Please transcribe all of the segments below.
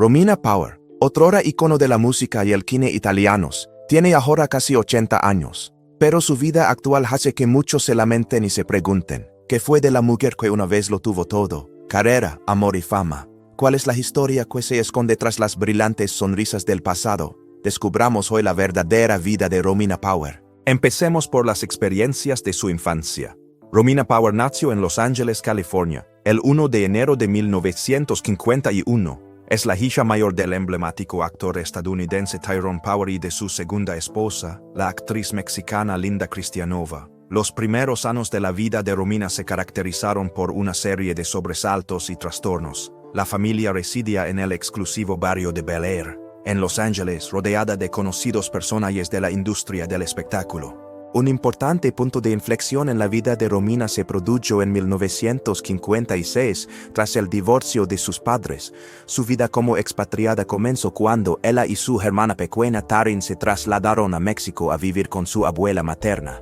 Romina Power, otrora icono de la música y el cine italianos, tiene ahora casi 80 años. Pero su vida actual hace que muchos se lamenten y se pregunten, ¿qué fue de la mujer que una vez lo tuvo todo? Carrera, amor y fama. ¿Cuál es la historia que se esconde tras las brillantes sonrisas del pasado? Descubramos hoy la verdadera vida de Romina Power. Empecemos por las experiencias de su infancia. Romina Power nació en Los Ángeles, California, el 1 de enero de 1951. Es la hija mayor del emblemático actor estadounidense Tyrone Power y de su segunda esposa, la actriz mexicana Linda Cristianova. Los primeros años de la vida de Romina se caracterizaron por una serie de sobresaltos y trastornos. La familia residía en el exclusivo barrio de Bel Air, en Los Ángeles, rodeada de conocidos personajes de la industria del espectáculo. Un importante punto de inflexión en la vida de Romina se produjo en 1956, tras el divorcio de sus padres. Su vida como expatriada comenzó cuando ella y su hermana pequeña Taryn se trasladaron a México a vivir con su abuela materna.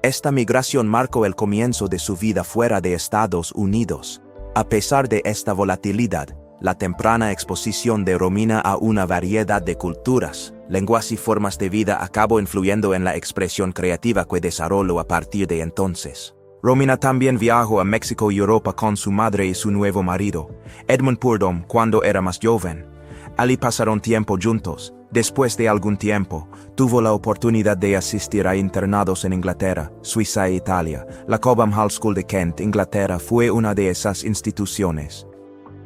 Esta migración marcó el comienzo de su vida fuera de Estados Unidos. A pesar de esta volatilidad, la temprana exposición de Romina a una variedad de culturas, lenguas y formas de vida acabó influyendo en la expresión creativa que desarrolló a partir de entonces. Romina también viajó a México y Europa con su madre y su nuevo marido, Edmund Purdom, cuando era más joven. Allí pasaron tiempo juntos. Después de algún tiempo, tuvo la oportunidad de asistir a internados en Inglaterra, Suiza e Italia. La Cobham Hall School de Kent, Inglaterra, fue una de esas instituciones.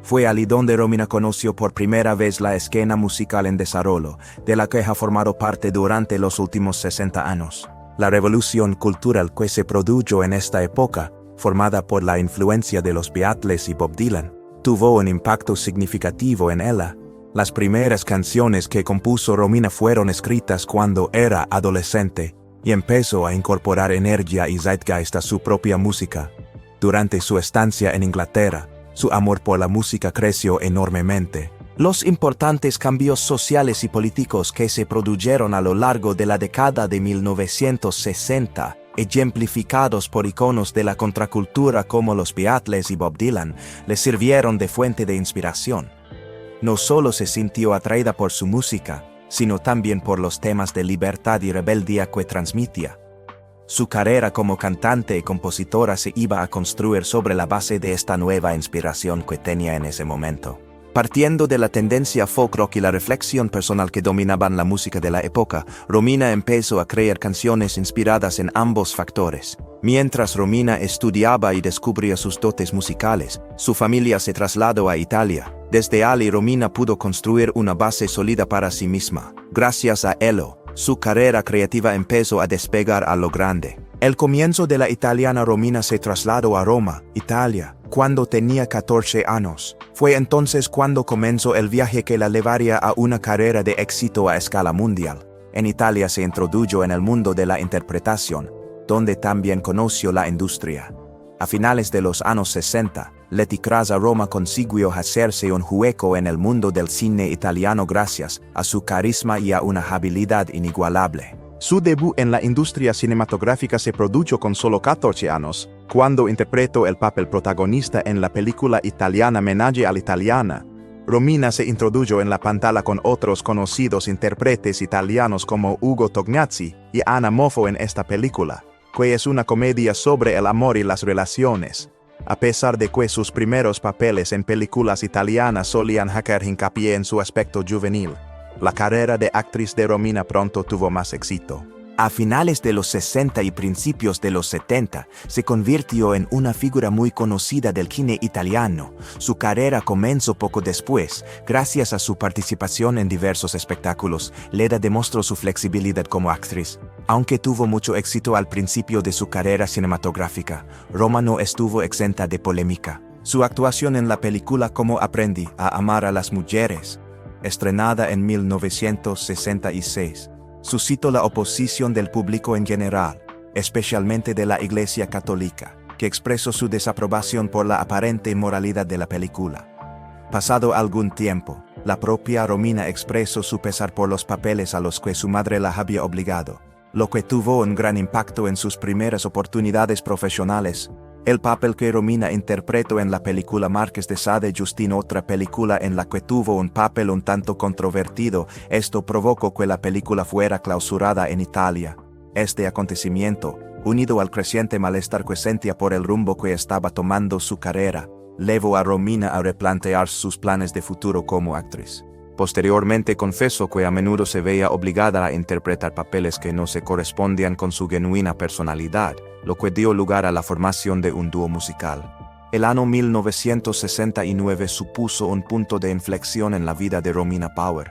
Fue allí donde Romina conoció por primera vez la escena musical en desarrollo, de la que ha formado parte durante los últimos 60 años. La revolución cultural que se produjo en esta época, formada por la influencia de los Beatles y Bob Dylan, tuvo un impacto significativo en ella. Las primeras canciones que compuso Romina fueron escritas cuando era adolescente, y empezó a incorporar energía y zeitgeist a su propia música. Durante su estancia en Inglaterra, su amor por la música creció enormemente. Los importantes cambios sociales y políticos que se produjeron a lo largo de la década de 1960, ejemplificados por iconos de la contracultura como los Beatles y Bob Dylan, le sirvieron de fuente de inspiración. No solo se sintió atraída por su música, sino también por los temas de libertad y rebeldía que transmitía. Su carrera como cantante y compositora se iba a construir sobre la base de esta nueva inspiración que tenía en ese momento. Partiendo de la tendencia folk rock y la reflexión personal que dominaban la música de la época, Romina empezó a crear canciones inspiradas en ambos factores. Mientras Romina estudiaba y descubría sus dotes musicales, su familia se trasladó a Italia. Desde allí Romina pudo construir una base sólida para sí misma. Gracias a ello, su carrera creativa empezó a despegar a lo grande. El comienzo de la italiana Romina se trasladó a Roma, Italia, cuando tenía 14 años. Fue entonces cuando comenzó el viaje que la llevaría a una carrera de éxito a escala mundial. En Italia se introdujo en el mundo de la interpretación, donde también conoció la industria. A finales de los años 60, tras a Roma consiguió hacerse un hueco en el mundo del cine italiano gracias a su carisma y a una habilidad inigualable. Su debut en la industria cinematográfica se produjo con solo 14 años, cuando interpretó el papel protagonista en la película italiana Menage all'Italiana. Romina se introdujo en la pantalla con otros conocidos intérpretes italianos como Ugo Tognazzi y Anna Moffo en esta película, que es una comedia sobre el amor y las relaciones. A pesar de que sus primeros papeles en películas italianas solían hacer hincapié en su aspecto juvenil, la carrera de actriz de Romina pronto tuvo más éxito. A finales de los 60 y principios de los 70, se convirtió en una figura muy conocida del cine italiano. Su carrera comenzó poco después. Gracias a su participación en diversos espectáculos, Leda demostró su flexibilidad como actriz. Aunque tuvo mucho éxito al principio de su carrera cinematográfica, Roma no estuvo exenta de polémica. Su actuación en la película Cómo aprendí a amar a las mujeres, estrenada en 1966, suscitó la oposición del público en general, especialmente de la Iglesia Católica, que expresó su desaprobación por la aparente inmoralidad de la película. Pasado algún tiempo, la propia Romina expresó su pesar por los papeles a los que su madre la había obligado, lo que tuvo un gran impacto en sus primeras oportunidades profesionales. El papel que Romina interpretó en la película Marqués de Sade Justin, otra película en la que tuvo un papel un tanto controvertido, esto provocó que la película fuera clausurada en Italia. Este acontecimiento, unido al creciente malestar que sentía por el rumbo que estaba tomando su carrera, llevó a Romina a replantear sus planes de futuro como actriz. Posteriormente confesó que a menudo se veía obligada a interpretar papeles que no se correspondían con su genuina personalidad, lo que dio lugar a la formación de un dúo musical. El año 1969 supuso un punto de inflexión en la vida de Romina Power.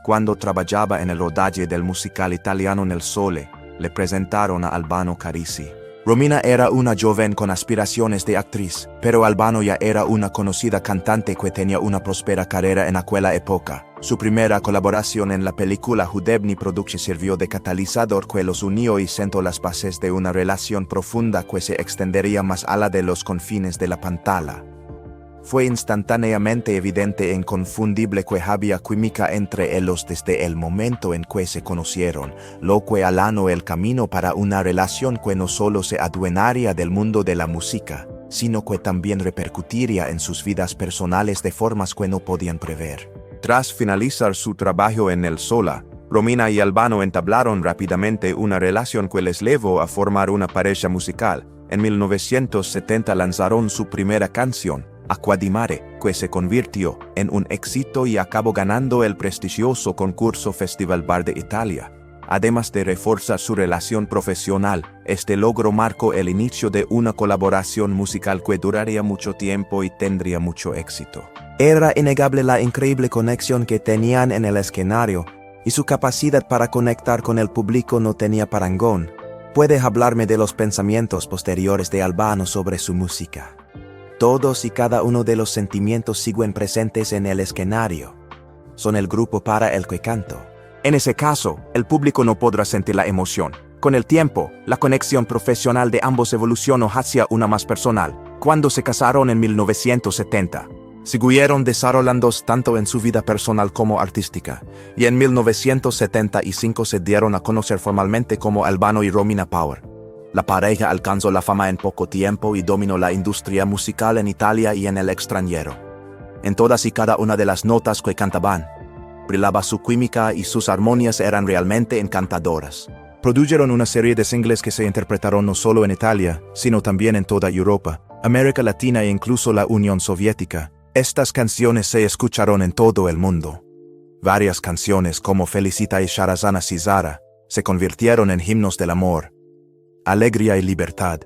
Cuando trabajaba en el rodaje del musical italiano Nel Sole, le presentaron a Albano Carisi. Romina era una joven con aspiraciones de actriz, pero Albano ya era una conocida cantante que tenía una próspera carrera en aquella época. Su primera colaboración en la película Hudebni Production sirvió de catalizador que los unió y sentó las bases de una relación profunda que se extendería más allá de los confines de la pantalla. Fue instantáneamente evidente e inconfundible que había química entre ellos desde el momento en que se conocieron, lo que allanó el camino para una relación que no solo se adueñaría del mundo de la música, sino que también repercutiría en sus vidas personales de formas que no podían prever. Tras finalizar su trabajo en el Sola, Romina y Albano entablaron rápidamente una relación que les llevó a formar una pareja musical. En 1970 lanzaron su primera canción, Acqua di Mare, que se convirtió en un éxito y acabó ganando el prestigioso concurso Festival Bar de Italia. Además de reforzar su relación profesional, este logro marcó el inicio de una colaboración musical que duraría mucho tiempo y tendría mucho éxito. Era innegable la increíble conexión que tenían en el escenario, y su capacidad para conectar con el público no tenía parangón. ¿Puedes hablarme de los pensamientos posteriores de Albano sobre su música? Todos y cada uno de los sentimientos siguen presentes en el escenario. Son el grupo para el que canto. En ese caso, el público no podrá sentir la emoción. Con el tiempo, la conexión profesional de ambos evolucionó hacia una más personal. Cuando se casaron en 1970, siguieron desarrollándose tanto en su vida personal como artística, y en 1975 se dieron a conocer formalmente como Albano y Romina Power. La pareja alcanzó la fama en poco tiempo y dominó la industria musical en Italia y en el extranjero. En todas y cada una de las notas que cantaban, brillaba su química y sus armonías eran realmente encantadoras. Produjeron una serie de singles que se interpretaron no solo en Italia, sino también en toda Europa, América Latina e incluso la Unión Soviética. Estas canciones se escucharon en todo el mundo. Varias canciones como Felicita y Sharazana Cizara se convirtieron en himnos del amor, alegría y libertad,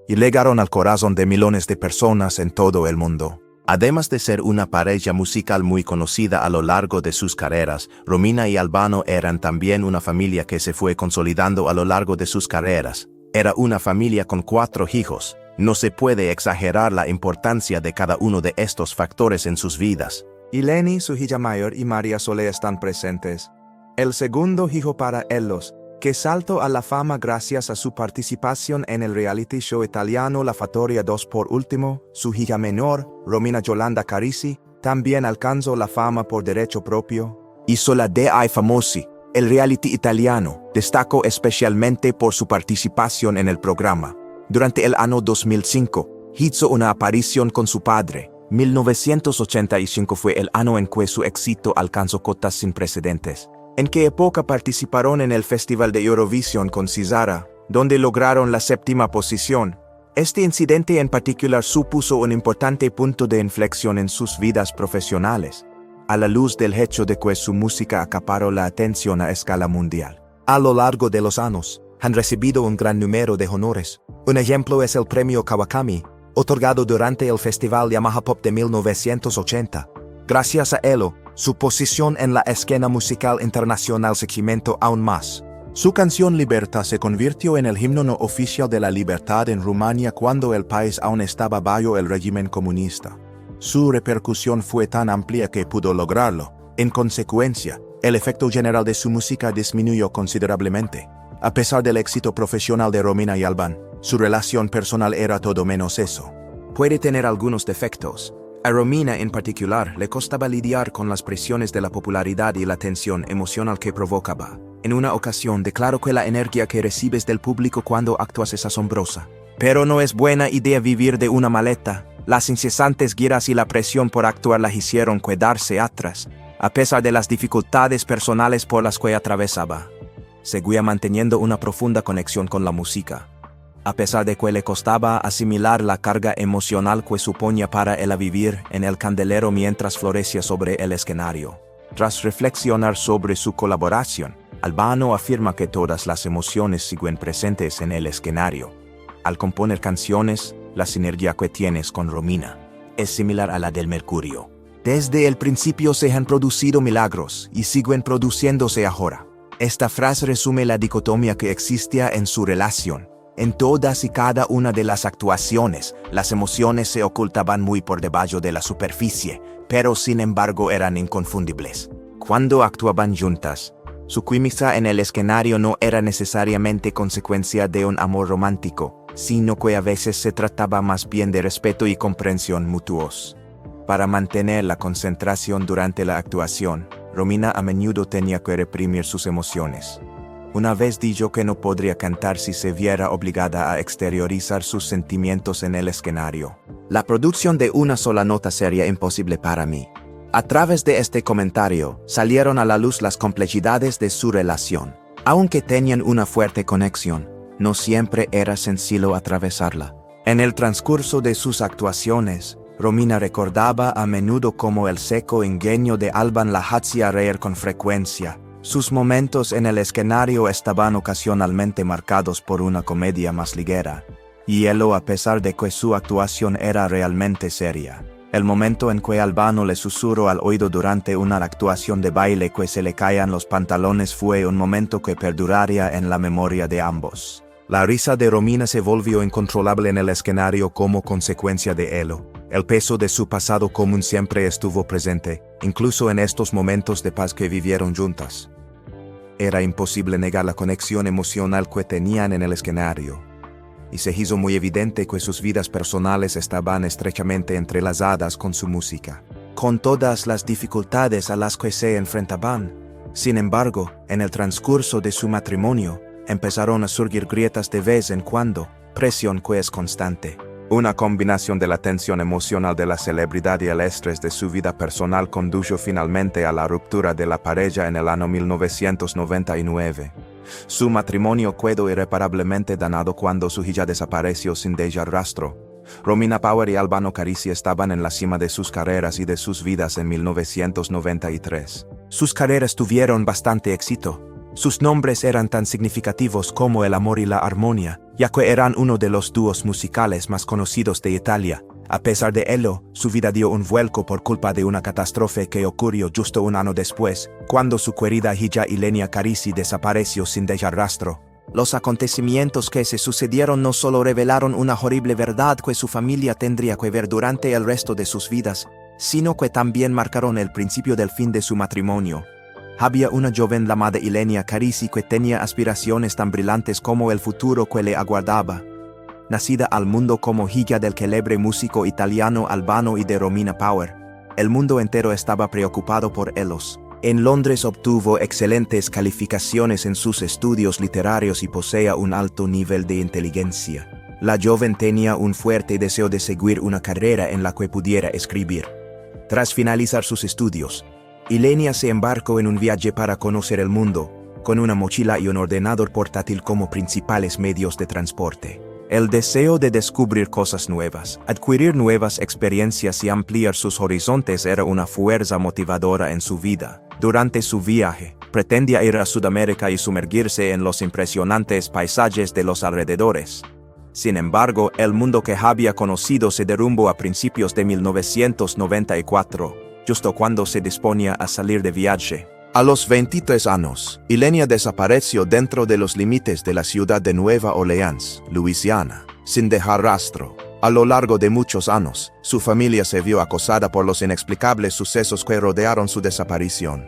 y llegaron al corazón de millones de personas en todo el mundo. Además de ser una pareja musical muy conocida a lo largo de sus carreras, Romina y Albano eran también una familia que se fue consolidando a lo largo de sus carreras. Era una familia con 4 hijos. No se puede exagerar la importancia de cada uno de estos factores en sus vidas. Y Lenny, su hija mayor, y María Sole están presentes. El segundo hijo para ellos, que saltó a la fama gracias a su participación en el reality show italiano La Fattoria 2. Por último, su hija menor, Romina Yolanda Carisi, también alcanzó la fama por derecho propio. Hizo la Dei Famosi, el reality italiano, destacó especialmente por su participación en el programa. Durante el año 2005, hizo una aparición con su padre. 1985 fue el año en que su éxito alcanzó cotas sin precedentes. ¿En qué época participaron en el Festival de Eurovisión con Cizara, donde lograron la 7ª posición? Este incidente en particular supuso un importante punto de inflexión en sus vidas profesionales, a la luz del hecho de que su música acaparó la atención a escala mundial. A lo largo de los años, han recibido un gran número de honores. Un ejemplo es el premio Kawakami, otorgado durante el Festival Yamaha Pop de 1980. Gracias a ello, su posición en la escena musical internacional se cimentó aún más. Su canción Libertad se convirtió en el himno no oficial de la libertad en Rumania cuando el país aún estaba bajo el régimen comunista. Su repercusión fue tan amplia que pudo lograrlo. En consecuencia, el efecto general de su música disminuyó considerablemente. A pesar del éxito profesional de Romina y Albano, su relación personal era todo menos eso. Puede tener algunos defectos. A Romina en particular le costaba lidiar con las presiones de la popularidad y la tensión emocional que provocaba. En una ocasión declaró que la energía que recibes del público cuando actúas es asombrosa. Pero no es buena idea vivir de una maleta. Las incesantes giras y la presión por actuar la hicieron quedarse atrás, a pesar de las dificultades personales por las que atravesaba. Seguía manteniendo una profunda conexión con la música, a pesar de que le costaba asimilar la carga emocional que suponía para él vivir en el candelero mientras florecía sobre el escenario. Tras reflexionar sobre su colaboración, Albano afirma que todas las emociones siguen presentes en el escenario. Al componer canciones, la sinergia que tienes con Romina es similar a la del mercurio. Desde el principio se han producido milagros y siguen produciéndose ahora. Esta frase resume la dicotomía que existía en su relación. En todas y cada una de las actuaciones, las emociones se ocultaban muy por debajo de la superficie, pero sin embargo eran inconfundibles. Cuando actuaban juntas, su química en el escenario no era necesariamente consecuencia de un amor romántico, sino que a veces se trataba más bien de respeto y comprensión mutuos. Para mantener la concentración durante la actuación, Romina a menudo tenía que reprimir sus emociones. Una vez dijo que no podría cantar si se viera obligada a exteriorizar sus sentimientos en el escenario. La producción de una sola nota sería imposible para mí. A través de este comentario, salieron a la luz las complejidades de su relación. Aunque tenían una fuerte conexión, no siempre era sencillo atravesarla. En el transcurso de sus actuaciones, Romina recordaba a menudo cómo el seco ingenio de Alban la hacía reír con frecuencia. Sus momentos en el escenario estaban ocasionalmente marcados por una comedia más ligera, y ello a pesar de que su actuación era realmente seria. El momento en que Albano le susurró al oído durante una actuación de baile que se le caían los pantalones fue un momento que perduraría en la memoria de ambos. La risa de Romina se volvió incontrolable en el escenario como consecuencia de ello. El peso de su pasado común siempre estuvo presente, incluso en estos momentos de paz que vivieron juntas. Era imposible negar la conexión emocional que tenían en el escenario, y se hizo muy evidente que sus vidas personales estaban estrechamente entrelazadas con su música. Con todas las dificultades a las que se enfrentaban, sin embargo, en el transcurso de su matrimonio, empezaron a surgir grietas de vez en cuando, presión que es constante. Una combinación de la tensión emocional de la celebridad y el estrés de su vida personal condujo finalmente a la ruptura de la pareja en el año 1999. Su matrimonio quedó irreparablemente dañado cuando su hija desapareció sin dejar rastro. Romina Power y Albano Carisi estaban en la cima de sus carreras y de sus vidas en 1993. Sus carreras tuvieron bastante éxito. Sus nombres eran tan significativos como el amor y la armonía, ya que eran uno de los dúos musicales más conocidos de Italia. A pesar de ello, su vida dio un vuelco por culpa de una catástrofe que ocurrió justo un año después, cuando su querida hija Ilenia Carisi desapareció sin dejar rastro. Los acontecimientos que se sucedieron no solo revelaron una horrible verdad que su familia tendría que ver durante el resto de sus vidas, sino que también marcaron el principio del fin de su matrimonio. Había una joven llamada Ilenia Carisi que tenía aspiraciones tan brillantes como el futuro que le aguardaba. Nacida al mundo como hija del célebre músico italiano Albano y de Romina Power, el mundo entero estaba preocupado por ellos. En Londres obtuvo excelentes calificaciones en sus estudios literarios y poseía un alto nivel de inteligencia. La joven tenía un fuerte deseo de seguir una carrera en la que pudiera escribir. Tras finalizar sus estudios, Ilenia se embarcó en un viaje para conocer el mundo, con una mochila y un ordenador portátil como principales medios de transporte. El deseo de descubrir cosas nuevas, adquirir nuevas experiencias y ampliar sus horizontes era una fuerza motivadora en su vida. Durante su viaje, pretendía ir a Sudamérica y sumergirse en los impresionantes paisajes de los alrededores. Sin embargo, el mundo que había conocido se derrumbó a principios de 1994. Justo cuando se disponía a salir de viaje. A los 23 años, Ilenia desapareció dentro de los límites de la ciudad de Nueva Orleans, Luisiana, sin dejar rastro. A lo largo de muchos años, su familia se vio acosada por los inexplicables sucesos que rodearon su desaparición.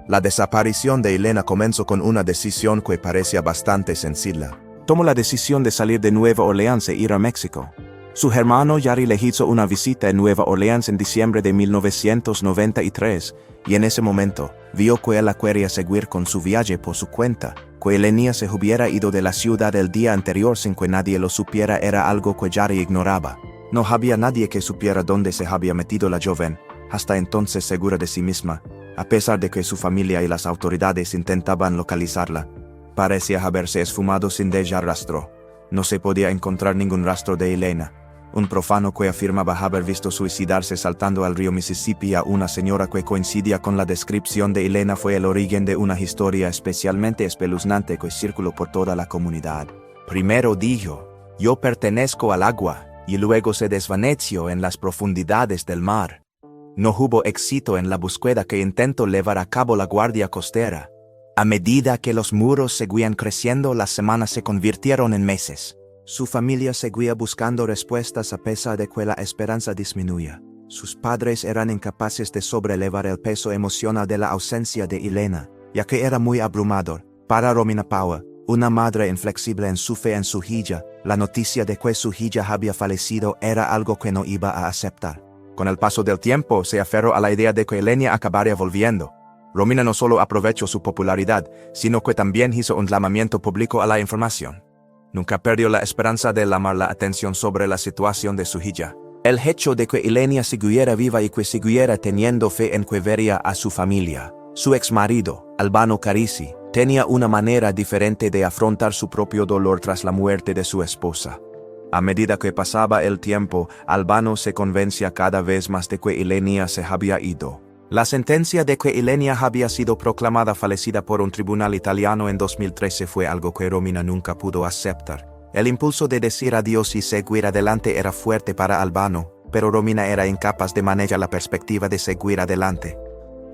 La desaparición de Ilenia comenzó con una decisión que parecía bastante sencilla. Tomó la decisión de salir de Nueva Orleans e ir a México. Su hermano Yari le hizo una visita en Nueva Orleans en diciembre de 1993, y en ese momento, vio que él quería seguir con su viaje por su cuenta, que Elenia se hubiera ido de la ciudad el día anterior sin que nadie lo supiera era algo que Yari ignoraba. No había nadie que supiera dónde se había metido la joven, hasta entonces segura de sí misma, a pesar de que su familia y las autoridades intentaban localizarla. Parecía haberse esfumado sin dejar rastro. No se podía encontrar ningún rastro de Elena. Un profano que afirmaba haber visto suicidarse saltando al río Mississippi a una señora que coincidía con la descripción de Elena fue el origen de una historia especialmente espeluznante que circuló por toda la comunidad. Primero dijo, yo pertenezco al agua, y luego se desvaneció en las profundidades del mar. No hubo éxito en la búsqueda que intentó llevar a cabo la Guardia Costera. A medida que los muros seguían creciendo, las semanas se convirtieron en meses. Su familia seguía buscando respuestas a pesar de que la esperanza disminuía. Sus padres eran incapaces de sobrellevar el peso emocional de la ausencia de Elena, ya que era muy abrumador. Para Romina Power, una madre inflexible en su fe en su hija, la noticia de que su hija había fallecido era algo que no iba a aceptar. Con el paso del tiempo, se aferró a la idea de que Elena acabaría volviendo. Romina no solo aprovechó su popularidad, sino que también hizo un llamamiento público a la información. Nunca perdió la esperanza de llamar la atención sobre la situación de su hija. El hecho de que Elena siguiera viva y que siguiera teniendo fe en que vería a su familia. Su exmarido, Albano Carisi, tenía una manera diferente de afrontar su propio dolor tras la muerte de su esposa. A medida que pasaba el tiempo, Albano se convencía cada vez más de que Elena se había ido. La sentencia de que Elena había sido proclamada fallecida por un tribunal italiano en 2013 fue algo que Romina nunca pudo aceptar. El impulso de decir adiós y seguir adelante era fuerte para Albano, pero Romina era incapaz de manejar la perspectiva de seguir adelante.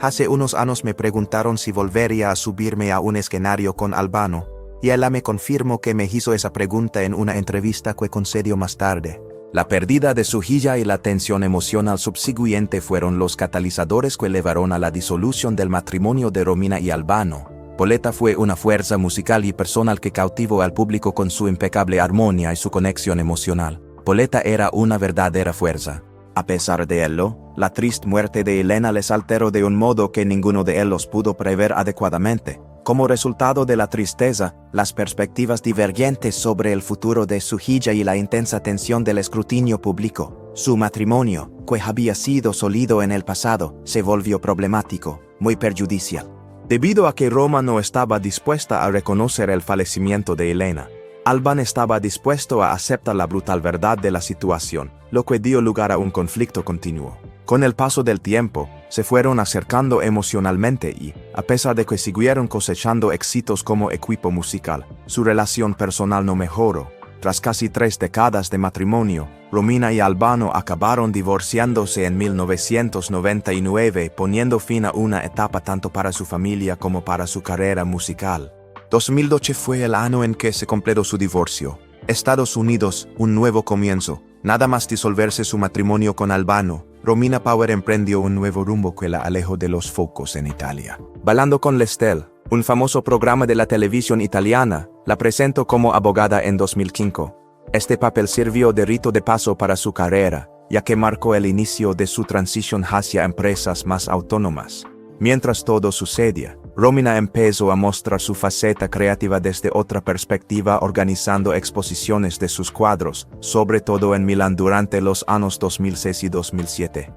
Hace unos años me preguntaron si volvería a subirme a un escenario con Albano, y ella me confirmó que me hizo esa pregunta en una entrevista que concedió más tarde. La pérdida de su hija y la tensión emocional subsiguiente fueron los catalizadores que llevaron a la disolución del matrimonio de Romina y Albano. Poletta fue una fuerza musical y personal que cautivó al público con su impecable armonía y su conexión emocional. Poletta era una verdadera fuerza. A pesar de ello, la triste muerte de Elena les alteró de un modo que ninguno de ellos pudo prever adecuadamente. Como resultado de la tristeza, las perspectivas divergentes sobre el futuro de su hija y la intensa tensión del escrutinio público, su matrimonio, que había sido sólido en el pasado, se volvió problemático, muy perjudicial. Debido a que Roma no estaba dispuesta a reconocer el fallecimiento de Elena, Alban estaba dispuesto a aceptar la brutal verdad de la situación, lo que dio lugar a un conflicto continuo. Con el paso del tiempo, se fueron acercando emocionalmente y, a pesar de que siguieron cosechando éxitos como equipo musical, su relación personal no mejoró. Tras casi 3 décadas de matrimonio, Romina y Albano acabaron divorciándose en 1999, poniendo fin a una etapa tanto para su familia como para su carrera musical. 2012 fue el año en que se completó su divorcio. Estados Unidos, un nuevo comienzo. Nada más disolverse su matrimonio con Albano, Romina Power emprendió un nuevo rumbo que la alejó de los focos en Italia. Bailando con L'Estelle, un famoso programa de la televisión italiana, la presentó como abogada en 2005. Este papel sirvió de rito de paso para su carrera, ya que marcó el inicio de su transición hacia empresas más autónomas. Mientras todo sucedía, Romina empezó a mostrar su faceta creativa desde otra perspectiva organizando exposiciones de sus cuadros, sobre todo en Milán durante los años 2006 y 2007.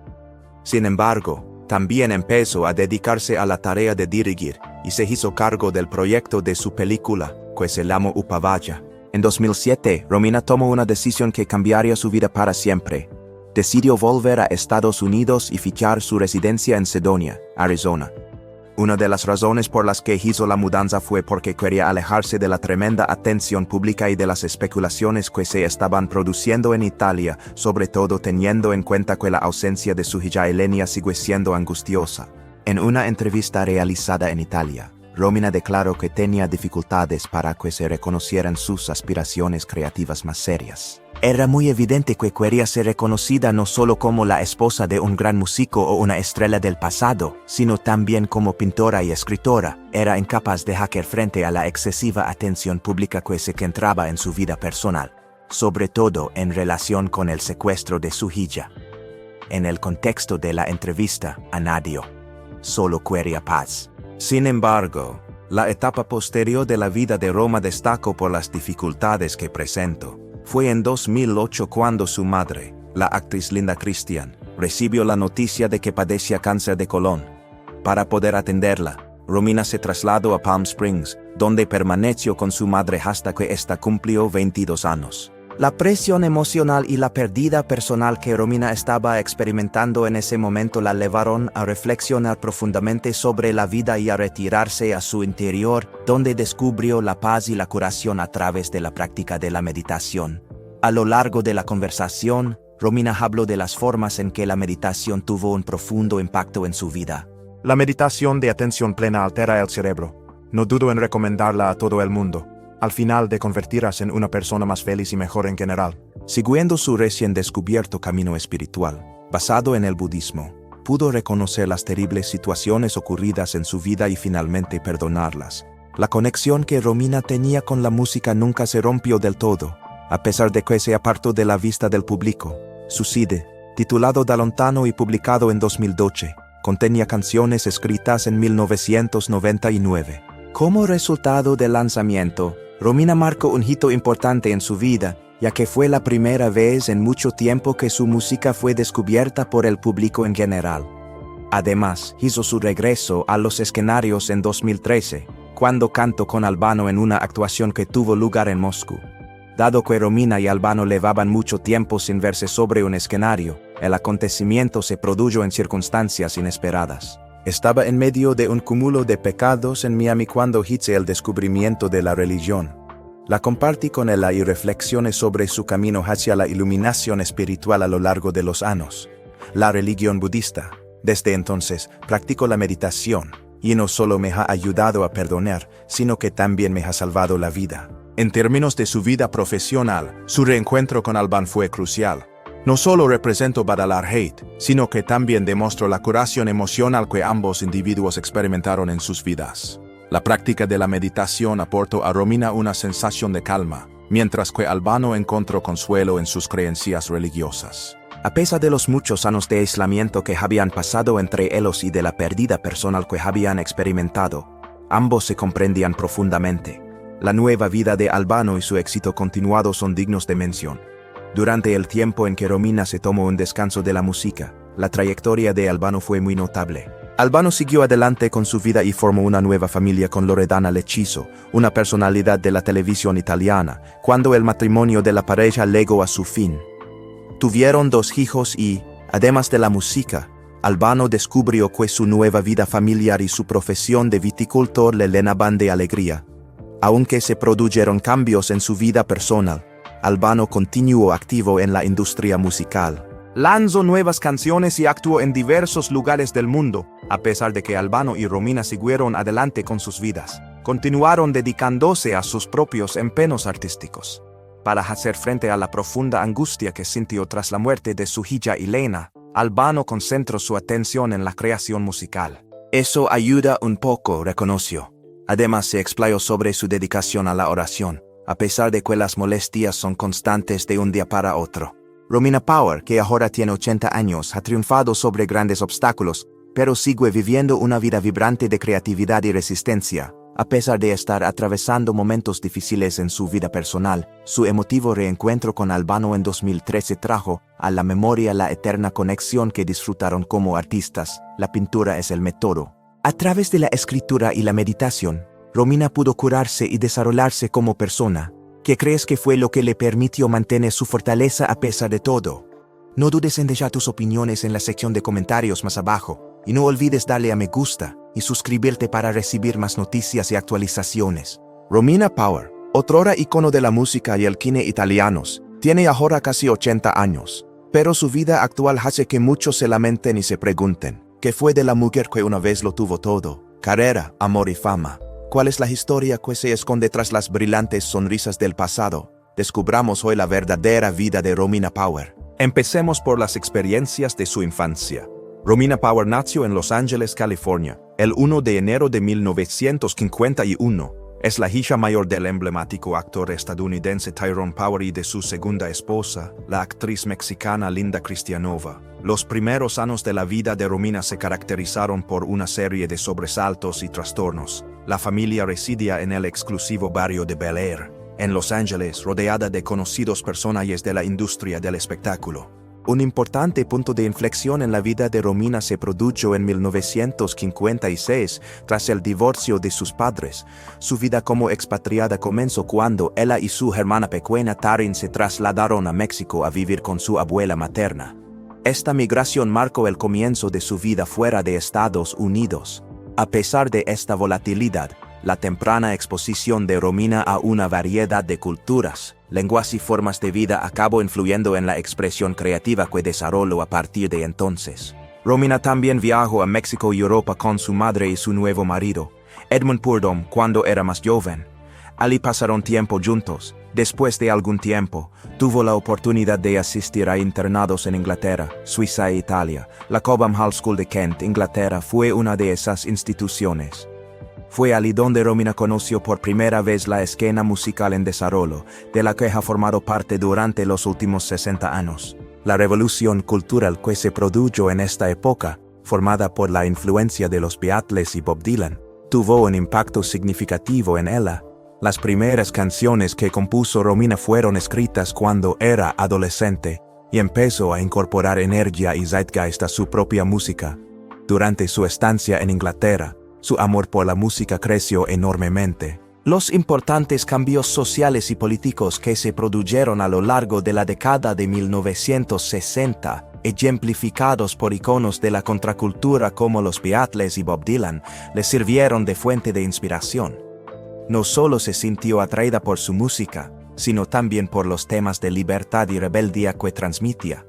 Sin embargo, también empezó a dedicarse a la tarea de dirigir, y se hizo cargo del proyecto de su película, que se llamó Upavaja. En 2007, Romina tomó una decisión que cambiaría su vida para siempre. Decidió volver a Estados Unidos y fijar su residencia en Sedona, Arizona. Una de las razones por las que hizo la mudanza fue porque quería alejarse de la tremenda atención pública y de las especulaciones que se estaban produciendo en Italia, sobre todo teniendo en cuenta que la ausencia de su hija Elena sigue siendo angustiosa. En una entrevista realizada en Italia, Romina declaró que tenía dificultades para que se reconocieran sus aspiraciones creativas más serias. Era muy evidente que quería ser reconocida no solo como la esposa de un gran músico o una estrella del pasado, sino también como pintora y escritora. Era incapaz de hacer frente a la excesiva atención pública que se centraba en su vida personal. sobre todo en relación con el secuestro de su hija. En el contexto de la entrevista a Nadio, solo quería paz. Sin embargo, la etapa posterior de la vida de Roma destacó por las dificultades que presentó. Fue en 2008 cuando su madre, la actriz Linda Christian, recibió la noticia de que padecía cáncer de colon. Para poder atenderla, Romina se trasladó a Palm Springs, donde permaneció con su madre hasta que ésta cumplió 22 años. La presión emocional y la pérdida personal que Romina estaba experimentando en ese momento la llevaron a reflexionar profundamente sobre la vida y a retirarse a su interior, donde descubrió la paz y la curación a través de la práctica de la meditación. A lo largo de la conversación, Romina habló de las formas en que la meditación tuvo un profundo impacto en su vida. La meditación de atención plena altera el cerebro. No dudo en recomendarla a todo el mundo, al final de convertirse en una persona más feliz y mejor en general. Siguiendo su recién descubierto camino espiritual, basado en el budismo, pudo reconocer las terribles situaciones ocurridas en su vida y finalmente perdonarlas. La conexión que Romina tenía con la música nunca se rompió del todo, a pesar de que se apartó de la vista del público. Su CD, titulado Da Lontano y publicado en 2012, contenía canciones escritas en 1999. Como resultado del lanzamiento, Romina marcó un hito importante en su vida, ya que fue la primera vez en mucho tiempo que su música fue descubierta por el público en general. Además, hizo su regreso a los escenarios en 2013, cuando cantó con Albano en una actuación que tuvo lugar en Moscú. Dado que Romina y Albano llevaban mucho tiempo sin verse sobre un escenario, el acontecimiento se produjo en circunstancias inesperadas. Estaba en medio de un cúmulo de pecados en Miami cuando hice el descubrimiento de la religión. La compartí con él y reflexiones sobre su camino hacia la iluminación espiritual a lo largo de los años. La religión budista. Desde entonces, practico la meditación, y no solo me ha ayudado a perdonar, sino que también me ha salvado la vida. En términos de su vida profesional, su reencuentro con Alban fue crucial. No solo representó Badalar Hate, sino que también demostró la curación emocional que ambos individuos experimentaron en sus vidas. La práctica de la meditación aportó a Romina una sensación de calma, mientras que Albano encontró consuelo en sus creencias religiosas. A pesar de los muchos años de aislamiento que habían pasado entre ellos y de la pérdida personal que habían experimentado, ambos se comprendían profundamente. La nueva vida de Albano y su éxito continuado son dignos de mención. Durante el tiempo en que Romina se tomó un descanso de la música, la trayectoria de Albano fue muy notable. Albano siguió adelante con su vida y formó una nueva familia con Loredana Lechizo, una personalidad de la televisión italiana, cuando el matrimonio de la pareja llegó a su fin. Tuvieron 2 hijos y, además de la música, Albano descubrió que su nueva vida familiar y su profesión de viticultor le llenaban de alegría. Aunque se produjeron cambios en su vida personal, Albano continuó activo en la industria musical. Lanzó nuevas canciones y actuó en diversos lugares del mundo. A pesar de que Albano y Romina siguieron adelante con sus vidas, continuaron dedicándose a sus propios empeños artísticos. Para hacer frente a la profunda angustia que sintió tras la muerte de su hija Elena, Albano concentró su atención en la creación musical. Eso ayuda un poco, reconoció. Además se explayó sobre su dedicación a la oración, a pesar de que las molestias son constantes de un día para otro. Romina Power, que ahora tiene 80 años, ha triunfado sobre grandes obstáculos, pero sigue viviendo una vida vibrante de creatividad y resistencia. A pesar de estar atravesando momentos difíciles en su vida personal, su emotivo reencuentro con Albano en 2013 trajo a la memoria la eterna conexión que disfrutaron como artistas. La pintura es el método. A través de la escritura y la meditación, Romina pudo curarse y desarrollarse como persona. ¿Qué crees que fue lo que le permitió mantener su fortaleza a pesar de todo? No dudes en dejar tus opiniones en la sección de comentarios más abajo, y no olvides darle a me gusta y suscribirte para recibir más noticias y actualizaciones. Romina Power, otrora icono de la música y el cine italianos, tiene ahora casi 80 años, pero su vida actual hace que muchos se lamenten y se pregunten, ¿qué fue de la mujer que una vez lo tuvo todo? Carrera, amor y fama. ¿Cuál es la historia que se esconde tras las brillantes sonrisas del pasado? Descubramos hoy la verdadera vida de Romina Power. Empecemos por las experiencias de su infancia. Romina Power nació en Los Ángeles, California, el 1 de enero de 1951. Es la hija mayor del emblemático actor estadounidense Tyrone Power y de su segunda esposa, la actriz mexicana Linda Cristianova. Los primeros años de la vida de Romina se caracterizaron por una serie de sobresaltos y trastornos. La familia residía en el exclusivo barrio de Bel Air, en Los Ángeles, rodeada de conocidos personajes de la industria del espectáculo. Un importante punto de inflexión en la vida de Romina se produjo en 1956, tras el divorcio de sus padres. Su vida como expatriada comenzó cuando ella y su hermana pequeña Taryn se trasladaron a México a vivir con su abuela materna. Esta migración marcó el comienzo de su vida fuera de Estados Unidos. A pesar de esta volatilidad, la temprana exposición de Romina a una variedad de culturas, lenguas y formas de vida acabó influyendo en la expresión creativa que desarrolló a partir de entonces. Romina también viajó a México y Europa con su madre y su nuevo marido, Edmund Purdom, cuando era más joven. Allí pasaron tiempo juntos. Después de algún tiempo, tuvo la oportunidad de asistir a internados en Inglaterra, Suiza e Italia. La Cobham Hall School de Kent, Inglaterra, fue una de esas instituciones. Fue allí donde Romina conoció por primera vez la escena musical en desarrollo, de la que ha formado parte durante los últimos 60 años. La revolución cultural que se produjo en esta época, formada por la influencia de los Beatles y Bob Dylan, tuvo un impacto significativo en ella. Las primeras canciones que compuso Romina fueron escritas cuando era adolescente y empezó a incorporar energía y zeitgeist a su propia música. Durante su estancia en Inglaterra, su amor por la música creció enormemente. Los importantes cambios sociales y políticos que se produjeron a lo largo de la década de 1960, ejemplificados por iconos de la contracultura como los Beatles y Bob Dylan, le sirvieron de fuente de inspiración. No solo se sintió atraída por su música, sino también por los temas de libertad y rebeldía que transmitía.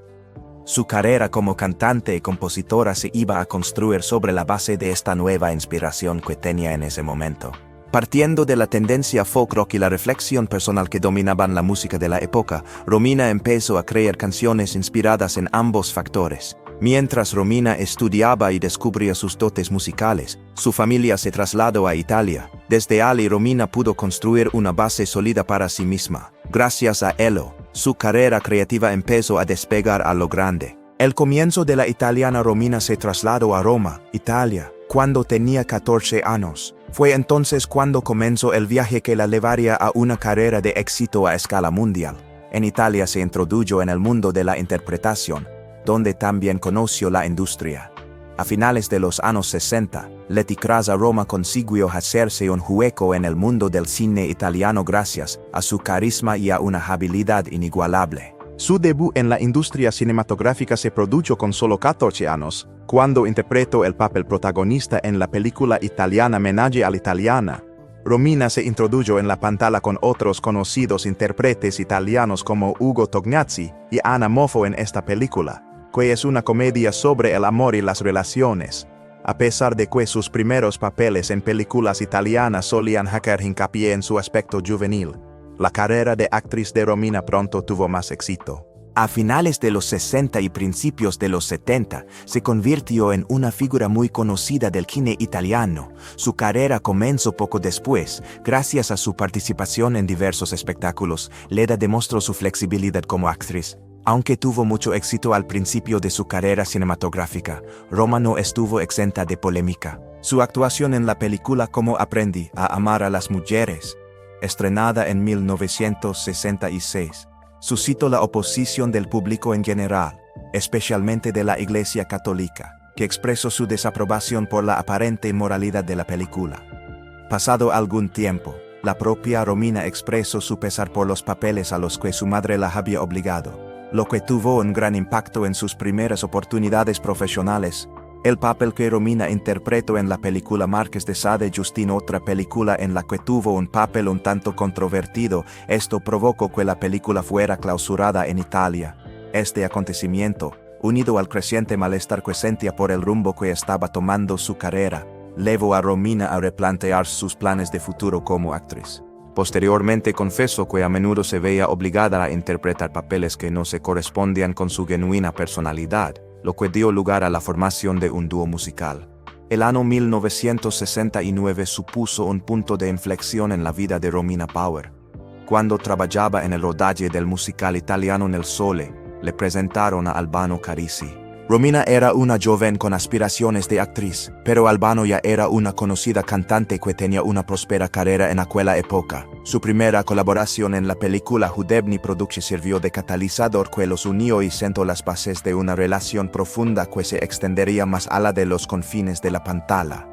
Su carrera como cantante y compositora se iba a construir sobre la base de esta nueva inspiración que tenía en ese momento. Partiendo de la tendencia folk rock y la reflexión personal que dominaban la música de la época, Romina empezó a crear canciones inspiradas en ambos factores. Mientras Romina estudiaba y descubría sus dotes musicales, su familia se trasladó a Italia. Desde allí Romina pudo construir una base sólida para sí misma. Gracias a ello, su carrera creativa empezó a despegar a lo grande. El comienzo de la italiana Romina se trasladó a Roma, Italia, cuando tenía 14 años. Fue entonces cuando comenzó el viaje que la llevaría a una carrera de éxito a escala mundial. En Italia se introdujo en el mundo de la interpretación, donde también conoció la industria. A finales de los años 60, Leticras a Roma consiguió hacerse un hueco en el mundo del cine italiano gracias a su carisma y a una habilidad inigualable. Su debut en la industria cinematográfica se produjo con solo 14 años, cuando interpretó el papel protagonista en la película italiana Menage all'Italiana. Romina se introdujo en la pantalla con otros conocidos intérpretes italianos como Ugo Tognazzi y Anna Moffo en esta película, que es una comedia sobre el amor y las relaciones. A pesar de que sus primeros papeles en películas italianas solían hacer hincapié en su aspecto juvenil, la carrera de actriz de Romina pronto tuvo más éxito. A finales de los 60 y principios de los 70, se convirtió en una figura muy conocida del cine italiano. Su carrera comenzó poco después. Gracias a su participación en diversos espectáculos, Leda demostró su flexibilidad como actriz. Aunque tuvo mucho éxito al principio de su carrera cinematográfica, Roma no estuvo exenta de polémica. Su actuación en la película Cómo aprendí a amar a las mujeres, estrenada en 1966, suscitó la oposición del público en general, especialmente de la Iglesia Católica, que expresó su desaprobación por la aparente inmoralidad de la película. Pasado algún tiempo, la propia Romina expresó su pesar por los papeles a los que su madre la había obligado, lo que tuvo un gran impacto en sus primeras oportunidades profesionales. El papel que Romina interpretó en la película Marqués de Sade Justin, otra película en la que tuvo un papel un tanto controvertido, esto provocó que la película fuera clausurada en Italia. Este acontecimiento, unido al creciente malestar que sentía por el rumbo que estaba tomando su carrera, llevó a Romina a replantear sus planes de futuro como actriz. Posteriormente confesó que a menudo se veía obligada a interpretar papeles que no se correspondían con su genuina personalidad, lo que dio lugar a la formación de un dúo musical. El año 1969 supuso un punto de inflexión en la vida de Romina Power. Cuando trabajaba en el rodaje del musical italiano Nel Sole, le presentaron a Albano Carisi. Romina era una joven con aspiraciones de actriz, pero Albano ya era una conocida cantante que tenía una próspera carrera en aquella época. Su primera colaboración en la película Hudebni Production sirvió de catalizador que los unió y sentó las bases de una relación profunda que se extendería más allá de los confines de la pantalla.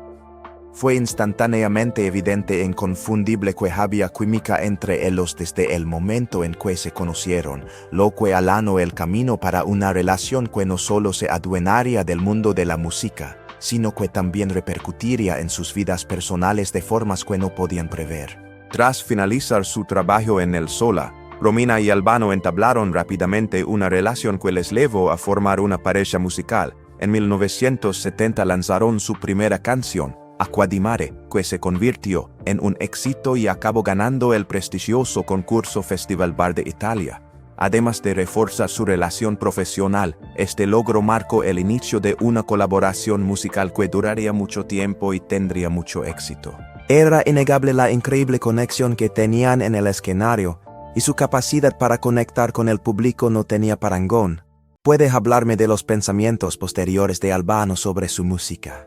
Fue instantáneamente evidente e inconfundible que había química entre ellos desde el momento en que se conocieron, lo que allanó el camino para una relación que no solo se adueñaría del mundo de la música, sino que también repercutiría en sus vidas personales de formas que no podían prever. Tras finalizar su trabajo en el Sola, Romina y Albano entablaron rápidamente una relación que les llevó a formar una pareja musical. En 1970 lanzaron su primera canción, Acqua di Mare, que se convirtió en un éxito y acabó ganando el prestigioso concurso Festival Bar de Italia. Además de reforzar su relación profesional, este logro marcó el inicio de una colaboración musical que duraría mucho tiempo y tendría mucho éxito. Era innegable la increíble conexión que tenían en el escenario, y su capacidad para conectar con el público no tenía parangón. ¿Puedes hablarme de los pensamientos posteriores de Albano sobre su música?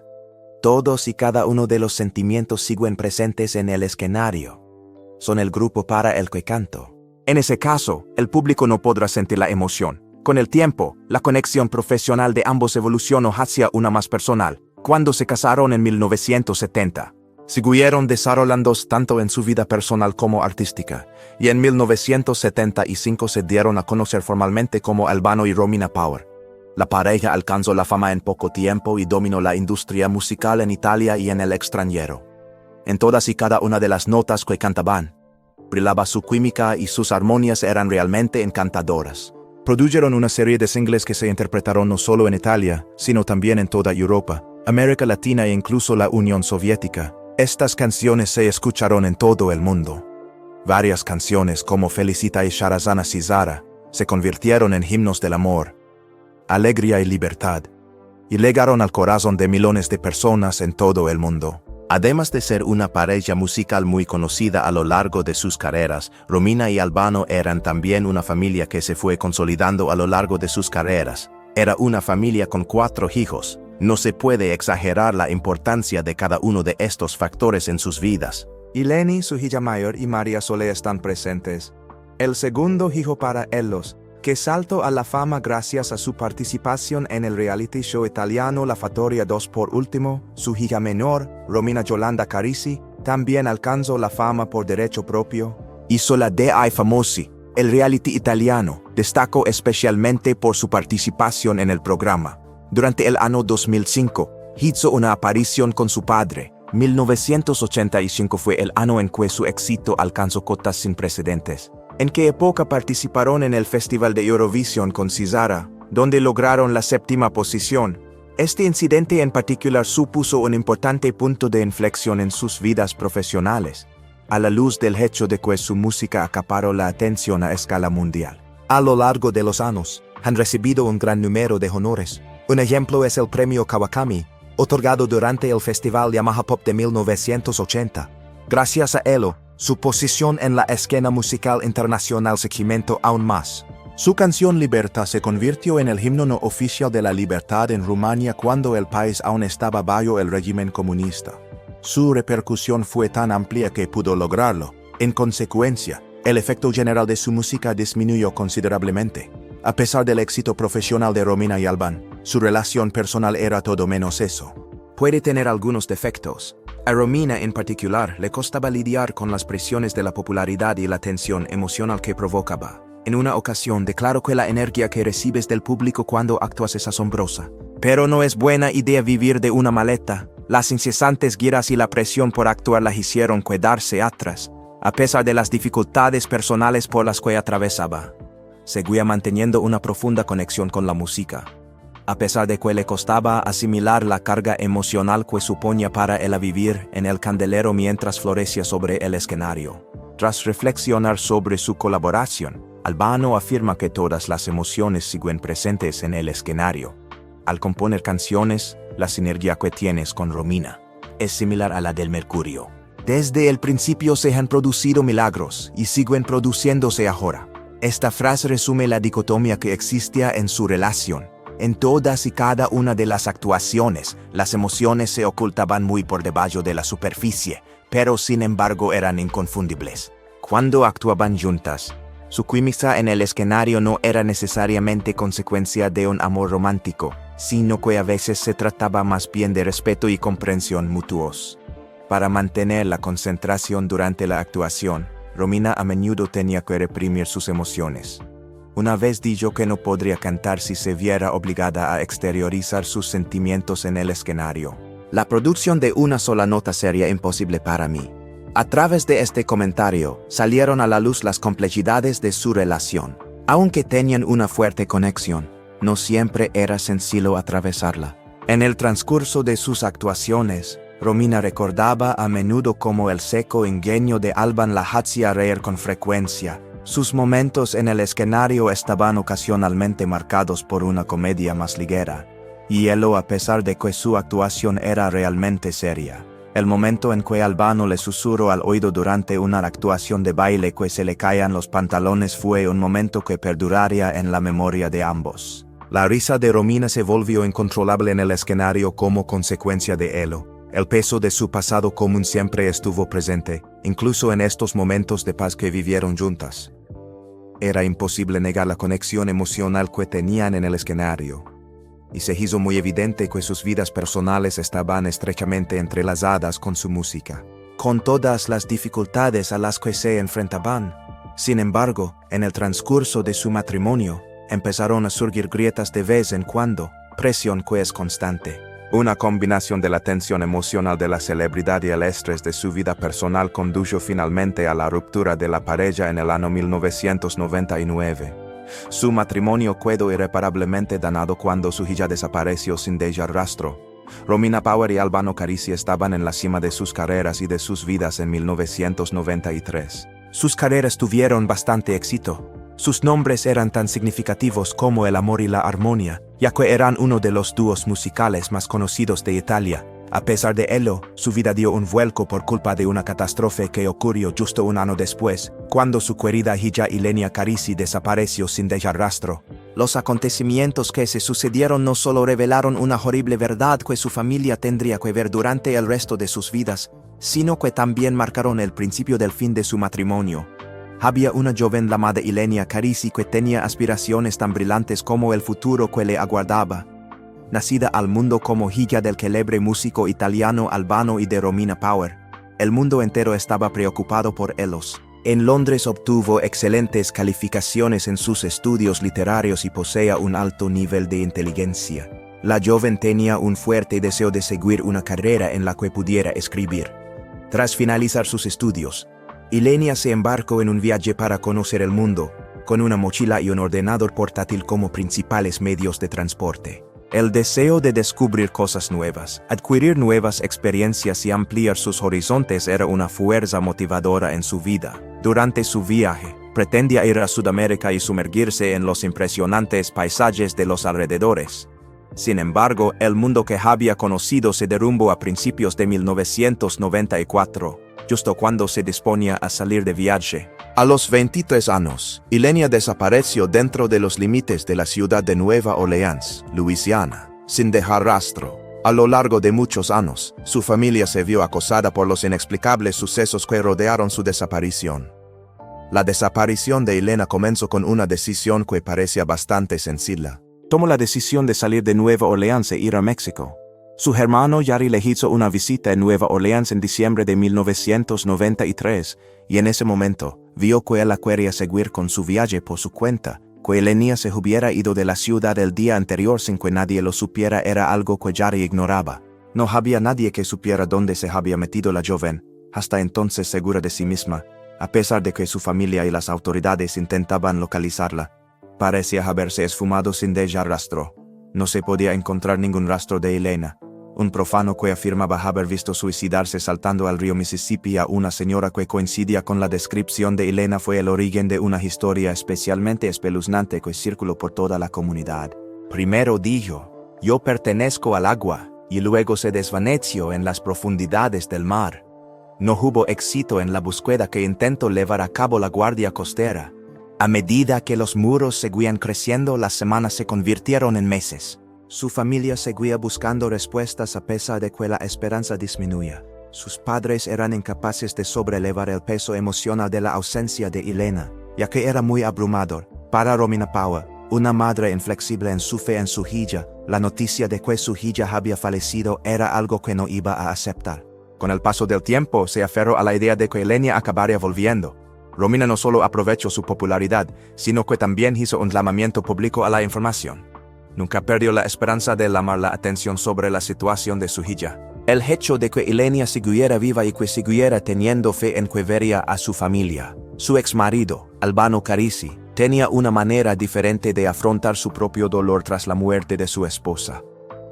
Todos y cada uno de los sentimientos siguen presentes en el escenario. Son el grupo para el que canto. En ese caso, el público no podrá sentir la emoción. Con el tiempo, la conexión profesional de ambos evolucionó hacia una más personal. Cuando se casaron en 1970, siguieron desarrollándose tanto en su vida personal como artística, y en 1975 se dieron a conocer formalmente como Albano y Romina Power. La pareja alcanzó la fama en poco tiempo y dominó la industria musical en Italia y en el extranjero. En todas y cada una de las notas que cantaban, brillaba su química y sus armonías eran realmente encantadoras. Produjeron una serie de singles que se interpretaron no solo en Italia, sino también en toda Europa, América Latina e incluso la Unión Soviética. Estas canciones se escucharon en todo el mundo. Varias canciones como Felicita y Sharazana Cizara se convirtieron en himnos del amor, alegría y libertad, y llegaron al corazón de millones de personas en todo el mundo. Además de ser una pareja musical muy conocida a lo largo de sus carreras, Romina y Albano eran también una familia que se fue consolidando a lo largo de sus carreras. Era una familia con 4 hijos. No se puede exagerar la importancia de cada uno de estos factores en sus vidas. Eleni, su hija mayor, y María Sole están presentes. El segundo hijo para ellos, que saltó a la fama gracias a su participación en el reality show italiano La Fattoria 2. Por último, su hija menor, Romina Yolanda Carisi, también alcanzó la fama por derecho propio. Hizo la Dei Famosi, el reality italiano, destacó especialmente por su participación en el programa. Durante el año 2005, hizo una aparición con su padre. 1985 fue el año en que su éxito alcanzó cotas sin precedentes. ¿En qué época participaron en el Festival de Eurovisión con Cizara, donde lograron la 7ª posición? Este incidente en particular supuso un importante punto de inflexión en sus vidas profesionales, a la luz del hecho de que su música acaparó la atención a escala mundial. A lo largo de los años, han recibido un gran número de honores. Un ejemplo es el premio Kawakami, otorgado durante el Festival Yamaha Pop de 1980. Gracias a ello, su posición en la escena musical internacional se cimentó aún más. Su canción Libertà se convirtió en el himno no oficial de la libertad en Rumania cuando el país aún estaba bajo el régimen comunista. Su repercusión fue tan amplia que pudo lograrlo. En consecuencia, el efecto general de su música disminuyó considerablemente. A pesar del éxito profesional de Romina y Albano, su relación personal era todo menos eso. Puede tener algunos defectos. A Romina en particular le costaba lidiar con las presiones de la popularidad y la tensión emocional que provocaba. En una ocasión declaró que la energía que recibes del público cuando actúas es asombrosa. Pero no es buena idea vivir de una maleta. Las incesantes giras y la presión por actuar la hicieron quedarse atrás, a pesar de las dificultades personales por las que atravesaba. Seguía manteniendo una profunda conexión con la música, a pesar de que le costaba asimilar la carga emocional que suponía para él vivir en el candelero mientras florecía sobre el escenario. Tras reflexionar sobre su colaboración, Albano afirma que todas las emociones siguen presentes en el escenario. Al componer canciones, la sinergia que tienes con Romina es similar a la del mercurio. Desde el principio se han producido milagros y siguen produciéndose ahora. Esta frase resume la dicotomía que existía en su relación. En todas y cada una de las actuaciones, las emociones se ocultaban muy por debajo de la superficie, pero sin embargo eran inconfundibles. Cuando actuaban juntas, su química en el escenario no era necesariamente consecuencia de un amor romántico, sino que a veces se trataba más bien de respeto y comprensión mutuos. Para mantener la concentración durante la actuación, Romina a menudo tenía que reprimir sus emociones. Una vez dijo que no podría cantar si se viera obligada a exteriorizar sus sentimientos en el escenario. La producción de una sola nota sería imposible para mí. A través de este comentario, salieron a la luz las complejidades de su relación. Aunque tenían una fuerte conexión, no siempre era sencillo atravesarla. En el transcurso de sus actuaciones, Romina recordaba a menudo cómo el seco ingenio de Alban la hacía reír con frecuencia. Sus momentos en el escenario estaban ocasionalmente marcados por una comedia más ligera. Y ello a pesar de que su actuación era realmente seria. El momento en que Albano le susurró al oído durante una actuación de baile que se le caían los pantalones fue un momento que perduraría en la memoria de ambos. La risa de Romina se volvió incontrolable en el escenario como consecuencia de ello. El peso de su pasado común siempre estuvo presente, incluso en estos momentos de paz que vivieron juntas. Era imposible negar la conexión emocional que tenían en el escenario. Y se hizo muy evidente que sus vidas personales estaban estrechamente entrelazadas con su música, con todas las dificultades a las que se enfrentaban. Sin embargo, en el transcurso de su matrimonio, empezaron a surgir grietas de vez en cuando, presión que es constante. Una combinación de la tensión emocional de la celebridad y el estrés de su vida personal condujo finalmente a la ruptura de la pareja en el año 1999. Su matrimonio quedó irreparablemente dañado cuando su hija desapareció sin dejar rastro. Romina Power y Albano Carisi estaban en la cima de sus carreras y de sus vidas en 1993. Sus carreras tuvieron bastante éxito. Sus nombres eran tan significativos como el amor y la armonía, ya que eran uno de los dúos musicales más conocidos de Italia. A pesar de ello, su vida dio un vuelco por culpa de una catástrofe que ocurrió justo un año después, cuando su querida hija Ilenia Carisi desapareció sin dejar rastro. Los acontecimientos que se sucedieron no solo revelaron una horrible verdad que su familia tendría que ver durante el resto de sus vidas, sino que también marcaron el principio del fin de su matrimonio. Había una joven llamada Ilenia Carisi que tenía aspiraciones tan brillantes como el futuro que le aguardaba. Nacida al mundo como hija del célebre músico italiano Albano y de Romina Power, el mundo entero estaba preocupado por ellos. En Londres obtuvo excelentes calificaciones en sus estudios literarios y poseía un alto nivel de inteligencia. La joven tenía un fuerte deseo de seguir una carrera en la que pudiera escribir. Tras finalizar sus estudios, Ilenia se embarcó en un viaje para conocer el mundo, con una mochila y un ordenador portátil como principales medios de transporte. El deseo de descubrir cosas nuevas, adquirir nuevas experiencias y ampliar sus horizontes era una fuerza motivadora en su vida. Durante su viaje, pretendía ir a Sudamérica y sumergirse en los impresionantes paisajes de los alrededores. Sin embargo, el mundo que había conocido se derrumbó a principios de 1994, justo cuando se disponía a salir de viaje. A los 23 años, Ilenia desapareció dentro de los límites de la ciudad de Nueva Orleans, Luisiana, sin dejar rastro. A lo largo de muchos años, su familia se vio acosada por los inexplicables sucesos que rodearon su desaparición. La desaparición de Ilenia comenzó con una decisión que parecía bastante sencilla. Tomó la decisión de salir de Nueva Orleans e ir a México. Su hermano Yari le hizo una visita en Nueva Orleans en diciembre de 1993, y en ese momento, vio que él quería seguir con su viaje por su cuenta. Que Ilenia se hubiera ido de la ciudad el día anterior sin que nadie lo supiera era algo que Yari ignoraba. No había nadie que supiera dónde se había metido la joven, hasta entonces segura de sí misma, a pesar de que su familia y las autoridades intentaban localizarla. Parecía haberse esfumado sin dejar rastro. No se podía encontrar ningún rastro de Ilenia. Un profano que afirmaba haber visto suicidarse saltando al río Mississippi a una señora que coincidía con la descripción de Ilenia fue el origen de una historia especialmente espeluznante que circuló por toda la comunidad. Primero dijo: "Yo pertenezco al agua, y luego se desvaneció en las profundidades del mar. No hubo éxito en la búsqueda que intentó llevar a cabo la Guardia Costera. A medida que los muros seguían creciendo, las semanas se convirtieron en meses. Su familia seguía buscando respuestas a pesar de que la esperanza disminuía. Sus padres eran incapaces de sobrellevar el peso emocional de la ausencia de Elena, ya que era muy abrumador. Para Romina Power, una madre inflexible en su fe en su hija, la noticia de que su hija había fallecido era algo que no iba a aceptar. Con el paso del tiempo, se aferró a la idea de que Elena acabaría volviendo. Romina no solo aprovechó su popularidad, sino que también hizo un llamamiento público a la información. Nunca perdió la esperanza de llamar la atención sobre la situación de su hija. El hecho de que Elena siguiera viva y que siguiera teniendo fe en que vería a su familia. Su exmarido, Albano Carisi, tenía una manera diferente de afrontar su propio dolor tras la muerte de su esposa.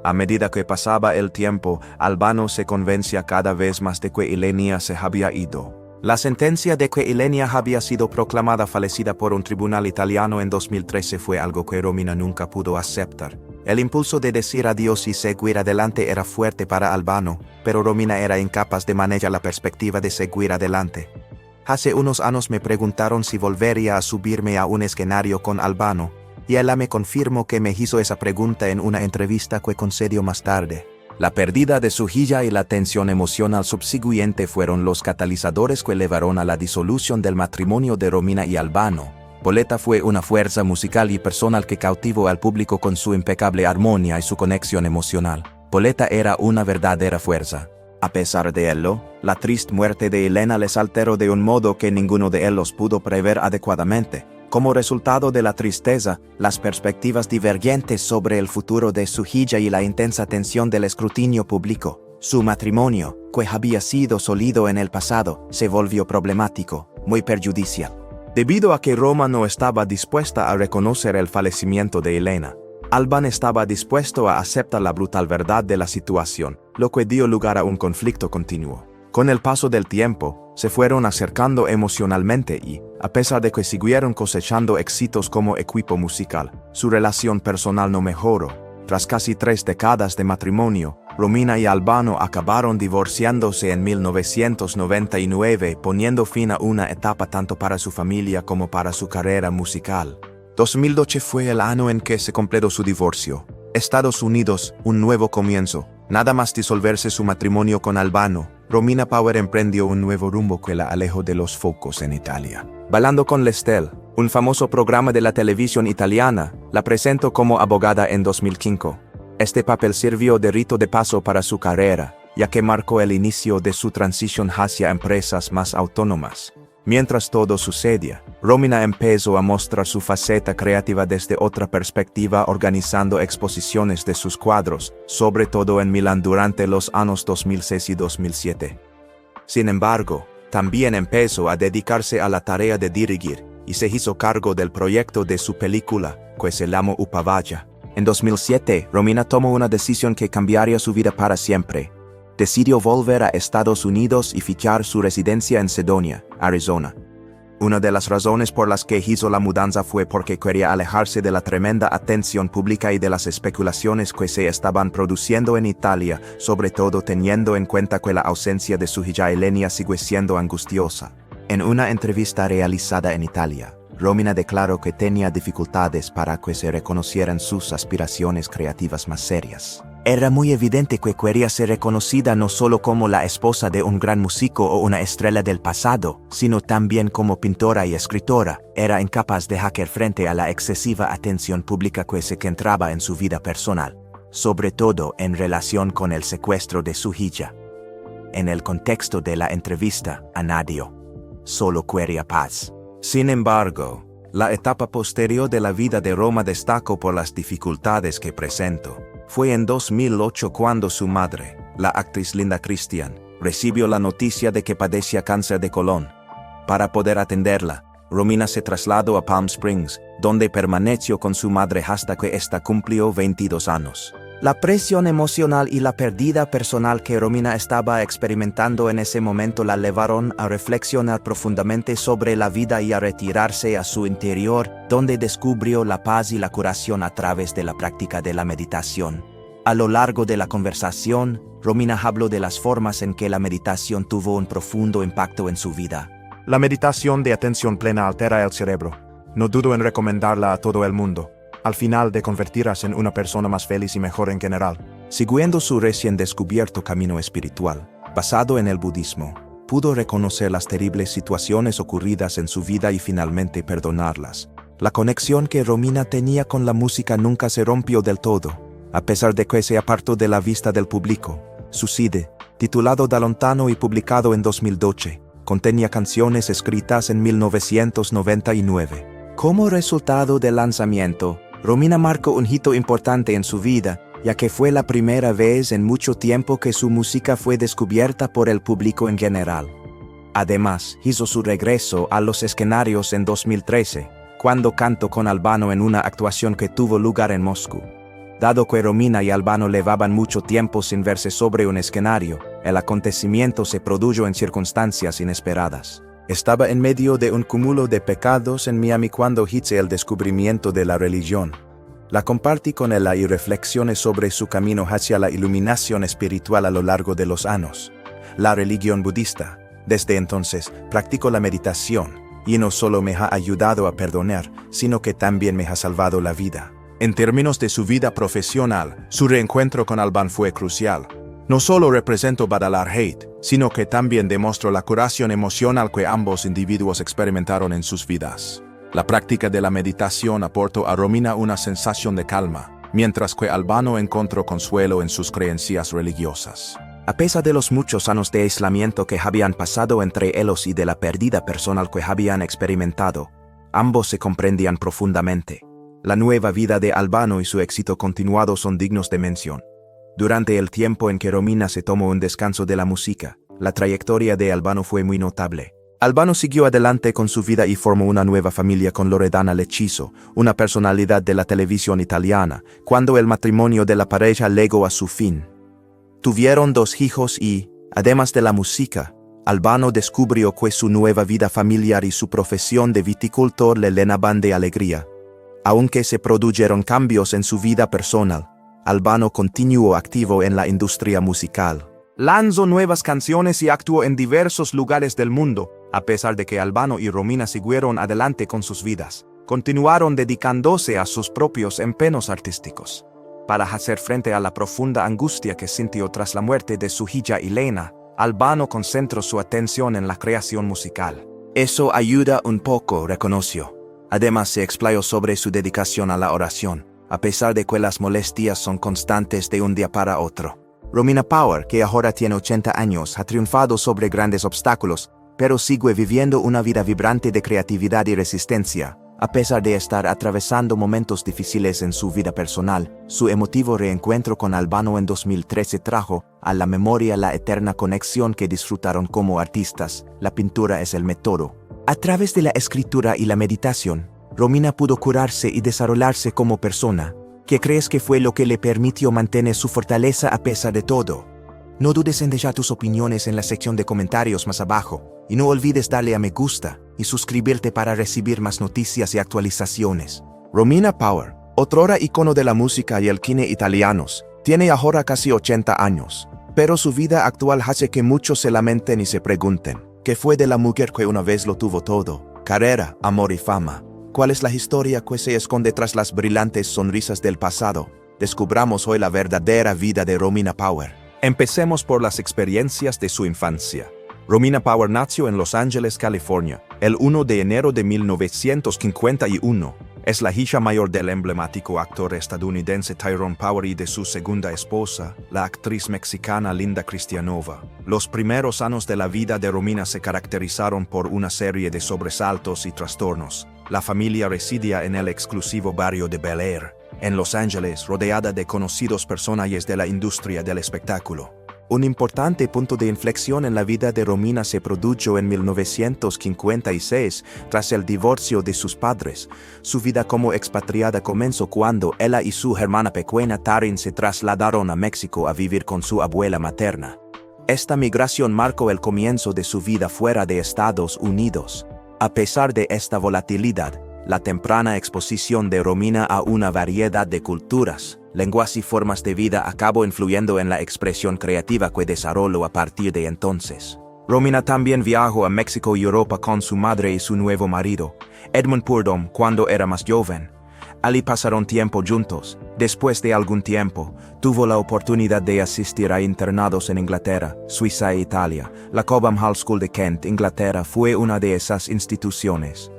A medida que pasaba el tiempo, Albano se convencía cada vez más de que Elena se había ido. La sentencia de que Elena había sido proclamada fallecida por un tribunal italiano en 2013 fue algo que Romina nunca pudo aceptar. El impulso de decir adiós y seguir adelante era fuerte para Albano, pero Romina era incapaz de manejar la perspectiva de seguir adelante. Hace unos años me preguntaron si volvería a subirme a un escenario con Albano, y ella me confirmó que me hizo esa pregunta en una entrevista que concedió más tarde. La pérdida de su hija y la tensión emocional subsiguiente fueron los catalizadores que llevaron a la disolución del matrimonio de Romina y Albano. Boletta fue una fuerza musical y personal que cautivó al público con su impecable armonía y su conexión emocional. Boletta era una verdadera fuerza. A pesar de ello, la triste muerte de Elena les alteró de un modo que ninguno de ellos pudo prever adecuadamente. Como resultado de la tristeza, las perspectivas divergentes sobre el futuro de su hija y la intensa tensión del escrutinio público, su matrimonio, que había sido sólido en el pasado, se volvió problemático, muy perjudicial. Debido a que Roma no estaba dispuesta a reconocer el fallecimiento de Elena, Alban estaba dispuesto a aceptar la brutal verdad de la situación, lo que dio lugar a un conflicto continuo. Con el paso del tiempo, se fueron acercando emocionalmente y, a pesar de que siguieron cosechando éxitos como equipo musical, su relación personal no mejoró. Tras casi 3 décadas de matrimonio, Romina y Albano acabaron divorciándose en 1999, poniendo fin a una etapa tanto para su familia como para su carrera musical. 2012 fue el año en que se completó su divorcio. Estados Unidos, un nuevo comienzo. Nada más disolverse su matrimonio con Albano, Romina Power emprendió un nuevo rumbo que la alejó de los focos en Italia. Bailando con L'Estelle, un famoso programa de la televisión italiana, la presentó como abogada en 2005. Este papel sirvió de rito de paso para su carrera, ya que marcó el inicio de su transición hacia empresas más autónomas. Mientras todo sucedía, Romina empezó a mostrar su faceta creativa desde otra perspectiva, organizando exposiciones de sus cuadros, sobre todo en Milán durante los años 2006 y 2007. Sin embargo, también empezó a dedicarse a la tarea de dirigir, y se hizo cargo del proyecto de su película, que se llamó Upavaja. En 2007, Romina tomó una decisión que cambiaría su vida para siempre. Decidió volver a Estados Unidos y fijar su residencia en Sedona, Arizona. Una de las razones por las que hizo la mudanza fue porque quería alejarse de la tremenda atención pública y de las especulaciones que se estaban produciendo en Italia, sobre todo teniendo en cuenta que la ausencia de su hija Elena sigue siendo angustiosa. En una entrevista realizada en Italia, Romina declaró que tenía dificultades para que se reconocieran sus aspiraciones creativas más serias. Era muy evidente que quería ser reconocida no solo como la esposa de un gran músico o una estrella del pasado, sino también como pintora y escritora. Era incapaz de hacer frente a la excesiva atención pública que se centraba en su vida personal, sobre todo en relación con el secuestro de su hija. En el contexto de la entrevista, añadió: solo quería paz. Sin embargo, la etapa posterior de la vida de Roma destacó por las dificultades que presentó. Fue en 2008 cuando su madre, la actriz Linda Christian, recibió la noticia de que padecía cáncer de colon. Para poder atenderla, Romina se trasladó a Palm Springs, donde permaneció con su madre hasta que ésta cumplió 22 años. La presión emocional y la pérdida personal que Romina estaba experimentando en ese momento la llevaron a reflexionar profundamente sobre la vida y a retirarse a su interior, donde descubrió la paz y la curación a través de la práctica de la meditación. A lo largo de la conversación, Romina habló de las formas en que la meditación tuvo un profundo impacto en su vida. La meditación de atención plena altera el cerebro. No dudo en recomendarla a todo el mundo. Al final de convertirás en una persona más feliz y mejor en general. Siguiendo su recién descubierto camino espiritual, basado en el budismo, pudo reconocer las terribles situaciones ocurridas en su vida y finalmente perdonarlas. La conexión que Romina tenía con la música nunca se rompió del todo, a pesar de que se apartó de la vista del público. Su CD, titulado Da Lontano y publicado en 2012, contenía canciones escritas en 1999. Como resultado del lanzamiento, Romina marcó un hito importante en su vida, ya que fue la primera vez en mucho tiempo que su música fue descubierta por el público en general. Además, hizo su regreso a los escenarios en 2013, cuando cantó con Albano en una actuación que tuvo lugar en Moscú. Dado que Romina y Albano llevaban mucho tiempo sin verse sobre un escenario, el acontecimiento se produjo en circunstancias inesperadas. Estaba en medio de un cúmulo de pecados en Miami cuando hice el descubrimiento de la religión. La compartí con ella y reflexiones sobre su camino hacia la iluminación espiritual a lo largo de los años. La religión budista. Desde entonces, practico la meditación, y no solo me ha ayudado a perdonar, sino que también me ha salvado la vida. En términos de su vida profesional, su reencuentro con Alban fue crucial. No solo representó Badalar Hate, sino que también demostró la curación emocional que ambos individuos experimentaron en sus vidas. La práctica de la meditación aportó a Romina una sensación de calma, mientras que Albano encontró consuelo en sus creencias religiosas. A pesar de los muchos años de aislamiento que habían pasado entre ellos y de la pérdida personal que habían experimentado, ambos se comprendían profundamente. La nueva vida de Albano y su éxito continuado son dignos de mención. Durante el tiempo en que Romina se tomó un descanso de la música, la trayectoria de Albano fue muy notable. Albano siguió adelante con su vida y formó una nueva familia con Loredana Lechizo, una personalidad de la televisión italiana, cuando el matrimonio de la pareja llegó a su fin. Tuvieron 2 hijos y, además de la música, Albano descubrió que su nueva vida familiar y su profesión de viticultor le llenaban de alegría. Aunque se produjeron cambios en su vida personal, Albano continuó activo en la industria musical. Lanzó nuevas canciones y actuó en diversos lugares del mundo. A pesar de que Albano y Romina siguieron adelante con sus vidas, continuaron dedicándose a sus propios empeños artísticos. Para hacer frente a la profunda angustia que sintió tras la muerte de su hija Elena, Albano concentró su atención en la creación musical. Eso ayuda un poco, reconoció. Además se explayó sobre su dedicación a la oración, a pesar de que las molestias son constantes de un día para otro. Romina Power, que ahora tiene 80 años, ha triunfado sobre grandes obstáculos, pero sigue viviendo una vida vibrante de creatividad y resistencia. A pesar de estar atravesando momentos difíciles en su vida personal, su emotivo reencuentro con Albano en 2013 trajo a la memoria la eterna conexión que disfrutaron como artistas. La pintura es el método. A través de la escritura y la meditación, Romina pudo curarse y desarrollarse como persona. ¿Qué crees que fue lo que le permitió mantener su fortaleza a pesar de todo? No dudes en dejar tus opiniones en la sección de comentarios más abajo, y no olvides darle a me gusta y suscribirte para recibir más noticias y actualizaciones. Romina Power, otrora icono de la música y el cine italianos, tiene ahora casi 80 años, pero su vida actual hace que muchos se lamenten y se pregunten, ¿qué fue de la mujer que una vez lo tuvo todo? Carrera, amor y fama. ¿Cuál es la historia que se esconde tras las brillantes sonrisas del pasado? Descubramos hoy la verdadera vida de Romina Power. Empecemos por las experiencias de su infancia. Romina Power nació en Los Ángeles, California, el 1 de enero de 1951. Es la hija mayor del emblemático actor estadounidense Tyrone Power y de su segunda esposa, la actriz mexicana Linda Cristianova. Los primeros años de la vida de Romina se caracterizaron por una serie de sobresaltos y trastornos. La familia residía en el exclusivo barrio de Bel Air, en Los Ángeles, rodeada de conocidos personajes de la industria del espectáculo. Un importante punto de inflexión en la vida de Romina se produjo en 1956, tras el divorcio de sus padres. Su vida como expatriada comenzó cuando ella y su hermana pequeña Taryn se trasladaron a México a vivir con su abuela materna. Esta migración marcó el comienzo de su vida fuera de Estados Unidos. A pesar de esta volatilidad, La temprana exposición de Romina a una variedad de culturas, lenguas y formas de vida acabó influyendo en la expresión creativa que desarrolló a partir de entonces. Romina también viajó a México y Europa con su madre y su nuevo marido, Edmund Purdom, cuando era más joven. Allí pasaron tiempo juntos. Después de algún tiempo, tuvo la oportunidad de asistir a internados en Inglaterra, Suiza e Italia. La Cobham Hall School de Kent, Inglaterra, fue una de esas instituciones.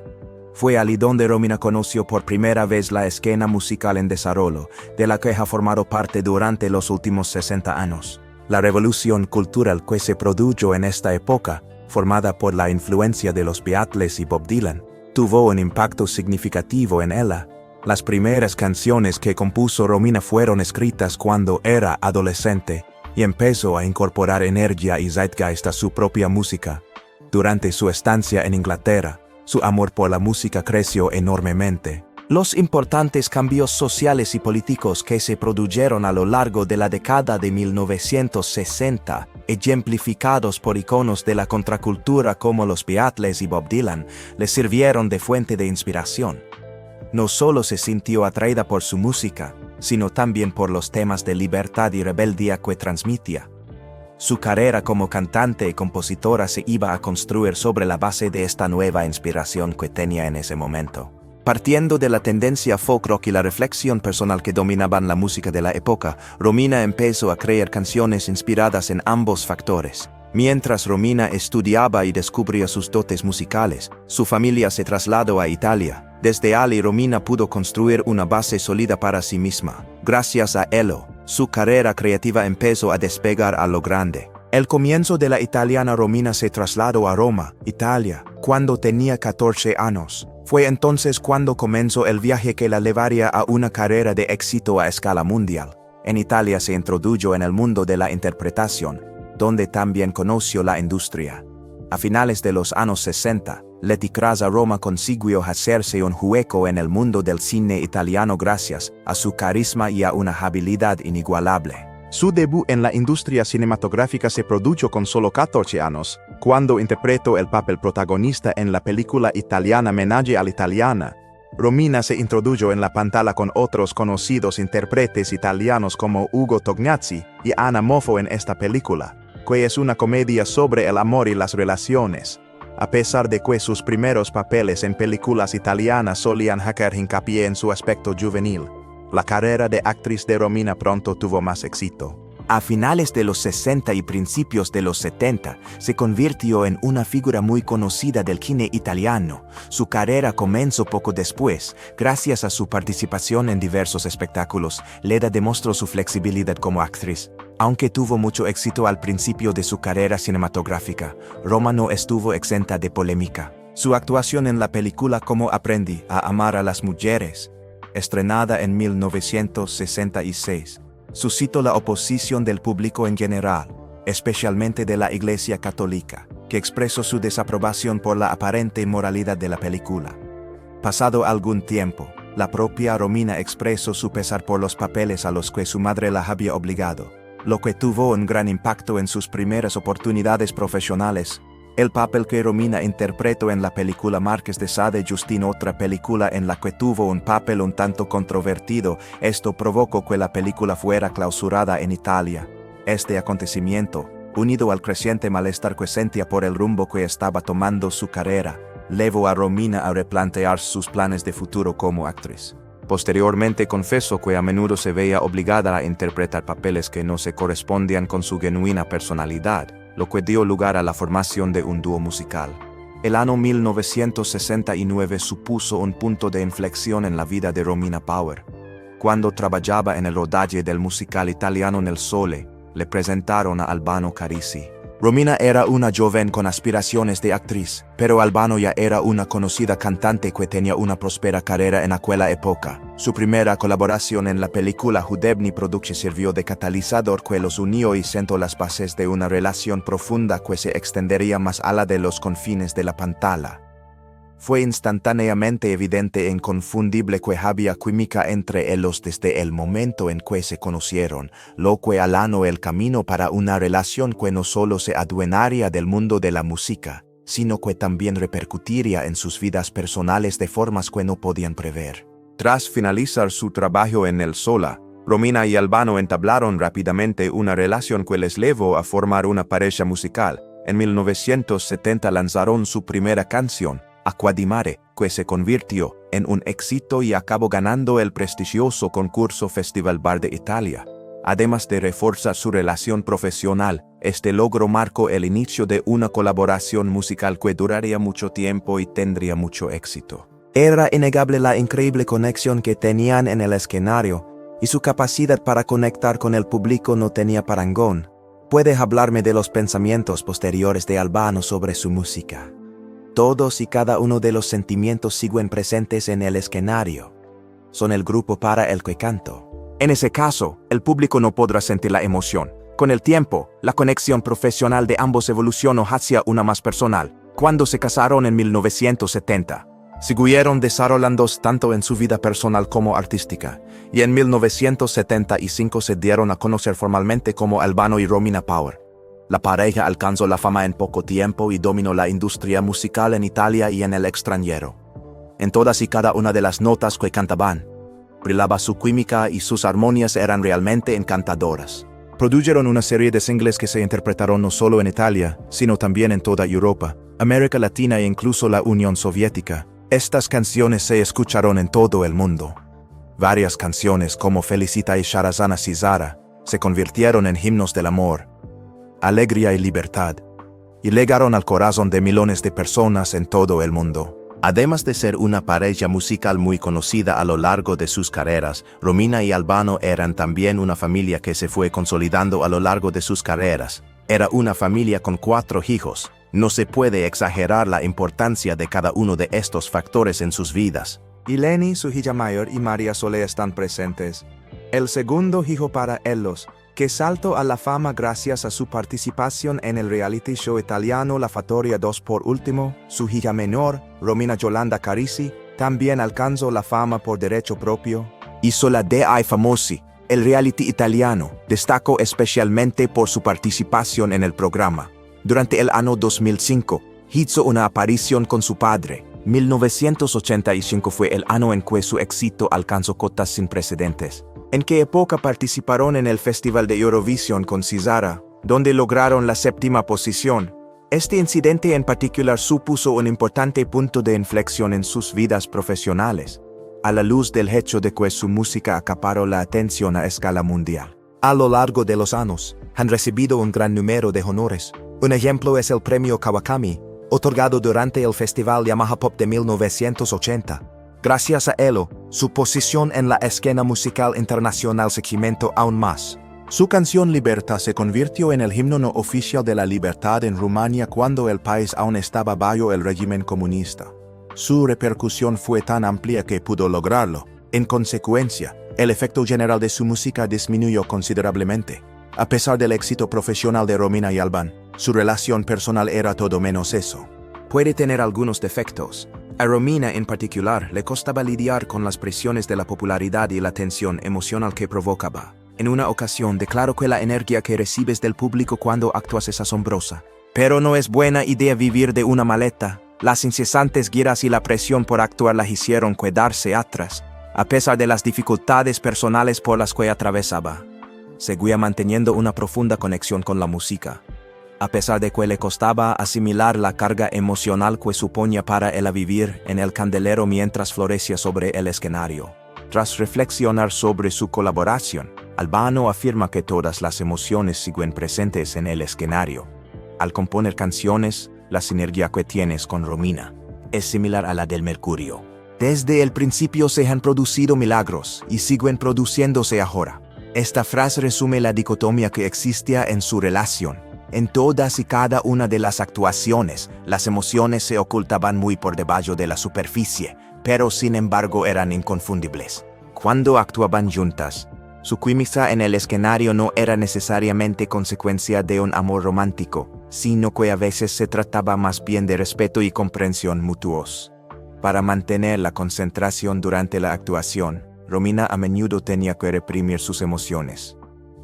Fue allí donde Romina conoció por primera vez la escena musical en desarrollo, de la que ha formado parte durante los últimos 60 años. La revolución cultural que se produjo en esta época, formada por la influencia de los Beatles y Bob Dylan, tuvo un impacto significativo en ella. Las primeras canciones que compuso Romina fueron escritas cuando era adolescente y empezó a incorporar energía y zeitgeist a su propia música. Durante su estancia en Inglaterra, su amor por la música creció enormemente. Los importantes cambios sociales y políticos que se produjeron a lo largo de la década de 1960, ejemplificados por iconos de la contracultura como los Beatles y Bob Dylan, le sirvieron de fuente de inspiración. No solo se sintió atraída por su música, sino también por los temas de libertad y rebeldía que transmitía. Su carrera como cantante y compositora se iba a construir sobre la base de esta nueva inspiración que tenía en ese momento. Partiendo de la tendencia folk rock y la reflexión personal que dominaban la música de la época, Romina empezó a crear canciones inspiradas en ambos factores. Mientras Romina estudiaba y descubría sus dotes musicales, su familia se trasladó a Italia. Desde allí Romina pudo construir una base sólida para sí misma. Gracias a ello, su carrera creativa empezó a despegar a lo grande. El comienzo de la italiana Romina se trasladó a Roma, Italia, cuando tenía 14 años. Fue entonces cuando comenzó el viaje que la llevaría a una carrera de éxito a escala mundial. En Italia se introdujo en el mundo de la interpretación, donde también conoció la industria. A finales de los años 60, Leticras a Roma consiguió hacerse un hueco en el mundo del cine italiano gracias a su carisma y a una habilidad inigualable. Su debut en la industria cinematográfica se produjo con solo 14 años, cuando interpretó el papel protagonista en la película italiana Menage all'Italiana. Romina se introdujo en la pantalla con otros conocidos intérpretes italianos como Ugo Tognazzi y Anna Moffo en esta película, que es una comedia sobre el amor y las relaciones. A pesar de que sus primeros papeles en películas italianas solían hacer hincapié en su aspecto juvenil, la carrera de actriz de Romina pronto tuvo más éxito. A finales de los 60 y principios de los 70, se convirtió en una figura muy conocida del cine italiano. Su carrera comenzó poco después. Gracias a su participación en diversos espectáculos, Leda demostró su flexibilidad como actriz. Aunque tuvo mucho éxito al principio de su carrera cinematográfica, Roma no estuvo exenta de polémica. Su actuación en la película Cómo aprendí a amar a las mujeres, estrenada en 1966, suscitó la oposición del público en general, especialmente de la Iglesia Católica, que expresó su desaprobación por la aparente inmoralidad de la película. Pasado algún tiempo, la propia Romina expresó su pesar por los papeles a los que su madre la había obligado, lo que tuvo un gran impacto en sus primeras oportunidades profesionales. El papel que Romina interpretó en la película Marqués de Sade Justin, otra película en la que tuvo un papel un tanto controvertido, esto provocó que la película fuera clausurada en Italia. Este acontecimiento, unido al creciente malestar que sentía por el rumbo que estaba tomando su carrera, llevó a Romina a replantear sus planes de futuro como actriz. Posteriormente confesó que a menudo se veía obligada a interpretar papeles que no se correspondían con su genuina personalidad, lo que dio lugar a la formación de un dúo musical. El año 1969 supuso un punto de inflexión en la vida de Romina Power. Cuando trabajaba en el rodaje del musical italiano Nel Sole, le presentaron a Albano Carisi. Romina era una joven con aspiraciones de actriz, pero Albano ya era una conocida cantante que tenía una próspera carrera en aquella época. Su primera colaboración en la película Hudebni Production sirvió de catalizador que los unió y sentó las bases de una relación profunda que se extendería más allá de los confines de la pantalla. Fue instantáneamente evidente e inconfundible que había química entre ellos desde el momento en que se conocieron, lo que allanó el camino para una relación que no solo se adueñaría del mundo de la música, sino que también repercutiría en sus vidas personales de formas que no podían prever. Tras finalizar su trabajo en el Sola, Romina y Albano entablaron rápidamente una relación que les llevó a formar una pareja musical. En 1970 lanzaron su primera canción, Acqua di Mare, que se convirtió en un éxito y acabó ganando el prestigioso concurso Festival Bar de Italia. Además de reforzar su relación profesional, este logro marcó el inicio de una colaboración musical que duraría mucho tiempo y tendría mucho éxito. Era innegable la increíble conexión que tenían en el escenario, y su capacidad para conectar con el público no tenía parangón. ¿Puedes hablarme de los pensamientos posteriores de Albano sobre su música? Todos y cada uno de los sentimientos siguen presentes en el escenario. Son el grupo para el que canto. En ese caso, el público no podrá sentir la emoción. Con el tiempo, la conexión profesional de ambos evolucionó hacia una más personal. Cuando se casaron en 1970, siguieron desarrollándose tanto en su vida personal como artística, y en 1975 se dieron a conocer formalmente como Albano y Romina Power. La pareja alcanzó la fama en poco tiempo y dominó la industria musical en Italia y en el extranjero. En todas y cada una de las notas que cantaban, brillaba su química y sus armonías eran realmente encantadoras. Produjeron una serie de singles que se interpretaron no solo en Italia, sino también en toda Europa, América Latina e incluso la Unión Soviética. Estas canciones se escucharon en todo el mundo. Varias canciones como Felicita y Sharazana Cizara se convirtieron en himnos del amor, alegría y libertad, y llegaron al corazón de millones de personas en todo el mundo. Además de ser una pareja musical muy conocida a lo largo de sus carreras, Romina y Albano eran también una familia que se fue consolidando a lo largo de sus carreras. Era una familia con 4 hijos. No se puede exagerar la importancia de cada uno de estos factores en sus vidas. Ileni, su hija mayor, y María Sole están presentes. El segundo hijo para ellos, que saltó a la fama gracias a su participación en el reality show italiano La Fattoria 2. Por último, su hija menor, Romina Yolanda Carisi, también alcanzó la fama por derecho propio. Hizo la Dei Famosi, el reality italiano, destacó especialmente por su participación en el programa. Durante el año 2005, hizo una aparición con su padre. 1985 fue el año en que su éxito alcanzó cotas sin precedentes. ¿En qué época participaron en el Festival de Eurovisión con Cizara, donde lograron la 7ª posición? Este incidente en particular supuso un importante punto de inflexión en sus vidas profesionales, a la luz del hecho de que su música acaparó la atención a escala mundial. A lo largo de los años, han recibido un gran número de honores. Un ejemplo es el premio Kawakami, otorgado durante el Festival Yamaha Pop de 1980. Gracias a ello, su posición en la escena musical internacional se cimentó aún más. Su canción Libertà se convirtió en el himno no oficial de la libertad en Rumania cuando el país aún estaba bajo el régimen comunista. Su repercusión fue tan amplia que pudo lograrlo. En consecuencia, el efecto general de su música disminuyó considerablemente. A pesar del éxito profesional de Romina y Albano, su relación personal era todo menos eso. Puede tener algunos defectos. A Romina en particular le costaba lidiar con las presiones de la popularidad y la tensión emocional que provocaba. En una ocasión declaró que la energía que recibes del público cuando actúas es asombrosa. Pero no es buena idea vivir de una maleta. Las incesantes giras y la presión por actuar la hicieron quedarse atrás, a pesar de las dificultades personales por las que atravesaba. Seguía manteniendo una profunda conexión con la música, a pesar de que le costaba asimilar la carga emocional que suponía para él vivir en el candelero mientras florecía sobre el escenario. Tras reflexionar sobre su colaboración, Albano afirma que todas las emociones siguen presentes en el escenario. Al componer canciones, la sinergia que tienes con Romina es similar a la del mercurio. Desde el principio se han producido milagros y siguen produciéndose ahora. Esta frase resume la dicotomía que existía en su relación. En todas y cada una de las actuaciones, las emociones se ocultaban muy por debajo de la superficie, pero sin embargo eran inconfundibles. Cuando actuaban juntas, su química en el escenario no era necesariamente consecuencia de un amor romántico, sino que a veces se trataba más bien de respeto y comprensión mutuos. Para mantener la concentración durante la actuación, Romina a menudo tenía que reprimir sus emociones.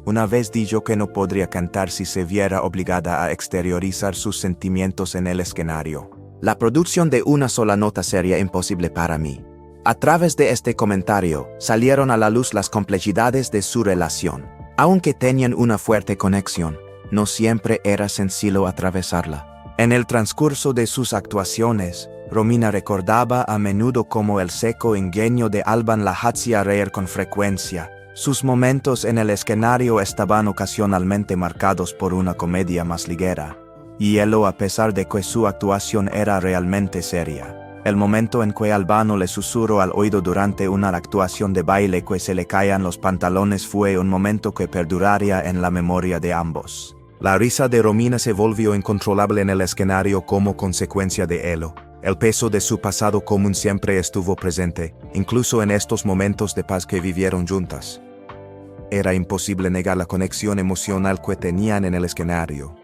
Una vez dijo que no podría cantar si se viera obligada a exteriorizar sus sentimientos en el escenario. La producción de una sola nota sería imposible para mí. A través de este comentario, salieron a la luz las complejidades de su relación. Aunque tenían una fuerte conexión, no siempre era sencillo atravesarla. En el transcurso de sus actuaciones, Romina recordaba a menudo cómo el seco ingenio de Alban la hacía reír con frecuencia. Sus momentos en el escenario estaban ocasionalmente marcados por una comedia más ligera. Y ello a pesar de que su actuación era realmente seria. El momento en que Albano le susurró al oído durante una actuación de baile que se le caían los pantalones fue un momento que perduraría en la memoria de ambos. La risa de Romina se volvió incontrolable en el escenario como consecuencia de ello. El peso de su pasado común siempre estuvo presente, incluso en estos momentos de paz que vivieron juntas. Era imposible negar la conexión emocional que tenían en el escenario.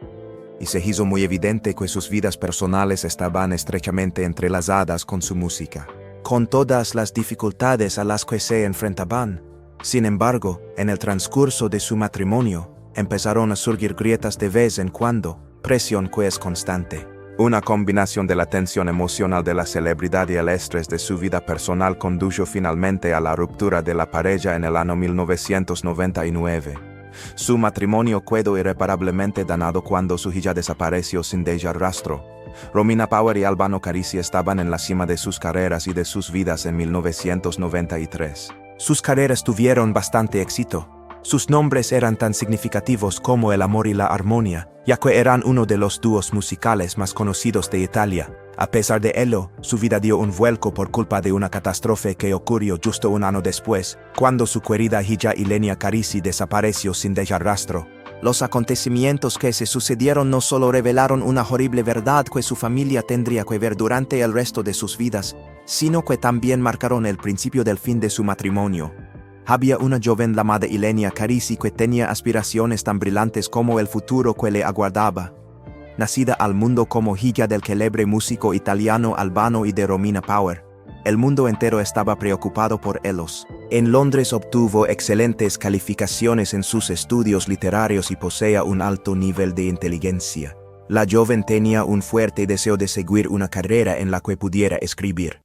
Y se hizo muy evidente que sus vidas personales estaban estrechamente entrelazadas con su música. Con todas las dificultades a las que se enfrentaban, sin embargo, en el transcurso de su matrimonio, empezaron a surgir grietas de vez en cuando, presión que es constante. Una combinación de la tensión emocional de la celebridad y el estrés de su vida personal condujo finalmente a la ruptura de la pareja en el año 1999. Su matrimonio quedó irreparablemente dañado cuando su hija desapareció sin dejar rastro. Romina Power y Albano Carisi estaban en la cima de sus carreras y de sus vidas en 1993. Sus carreras tuvieron bastante éxito. Sus nombres eran tan significativos como el amor y la armonía, ya que eran uno de los dúos musicales más conocidos de Italia. A pesar de ello, su vida dio un vuelco por culpa de una catástrofe que ocurrió justo un año después, cuando su querida hija Ilenia Carisi desapareció sin dejar rastro. Los acontecimientos que se sucedieron no solo revelaron una horrible verdad que su familia tendría que ver durante el resto de sus vidas, sino que también marcaron el principio del fin de su matrimonio. Había una joven llamada Ilenia Carisi que tenía aspiraciones tan brillantes como el futuro que le aguardaba. Nacida al mundo como hija del célebre músico italiano Albano y de Romina Power, el mundo entero estaba preocupado por ellos. En Londres obtuvo excelentes calificaciones en sus estudios literarios y poseía un alto nivel de inteligencia. La joven tenía un fuerte deseo de seguir una carrera en la que pudiera escribir,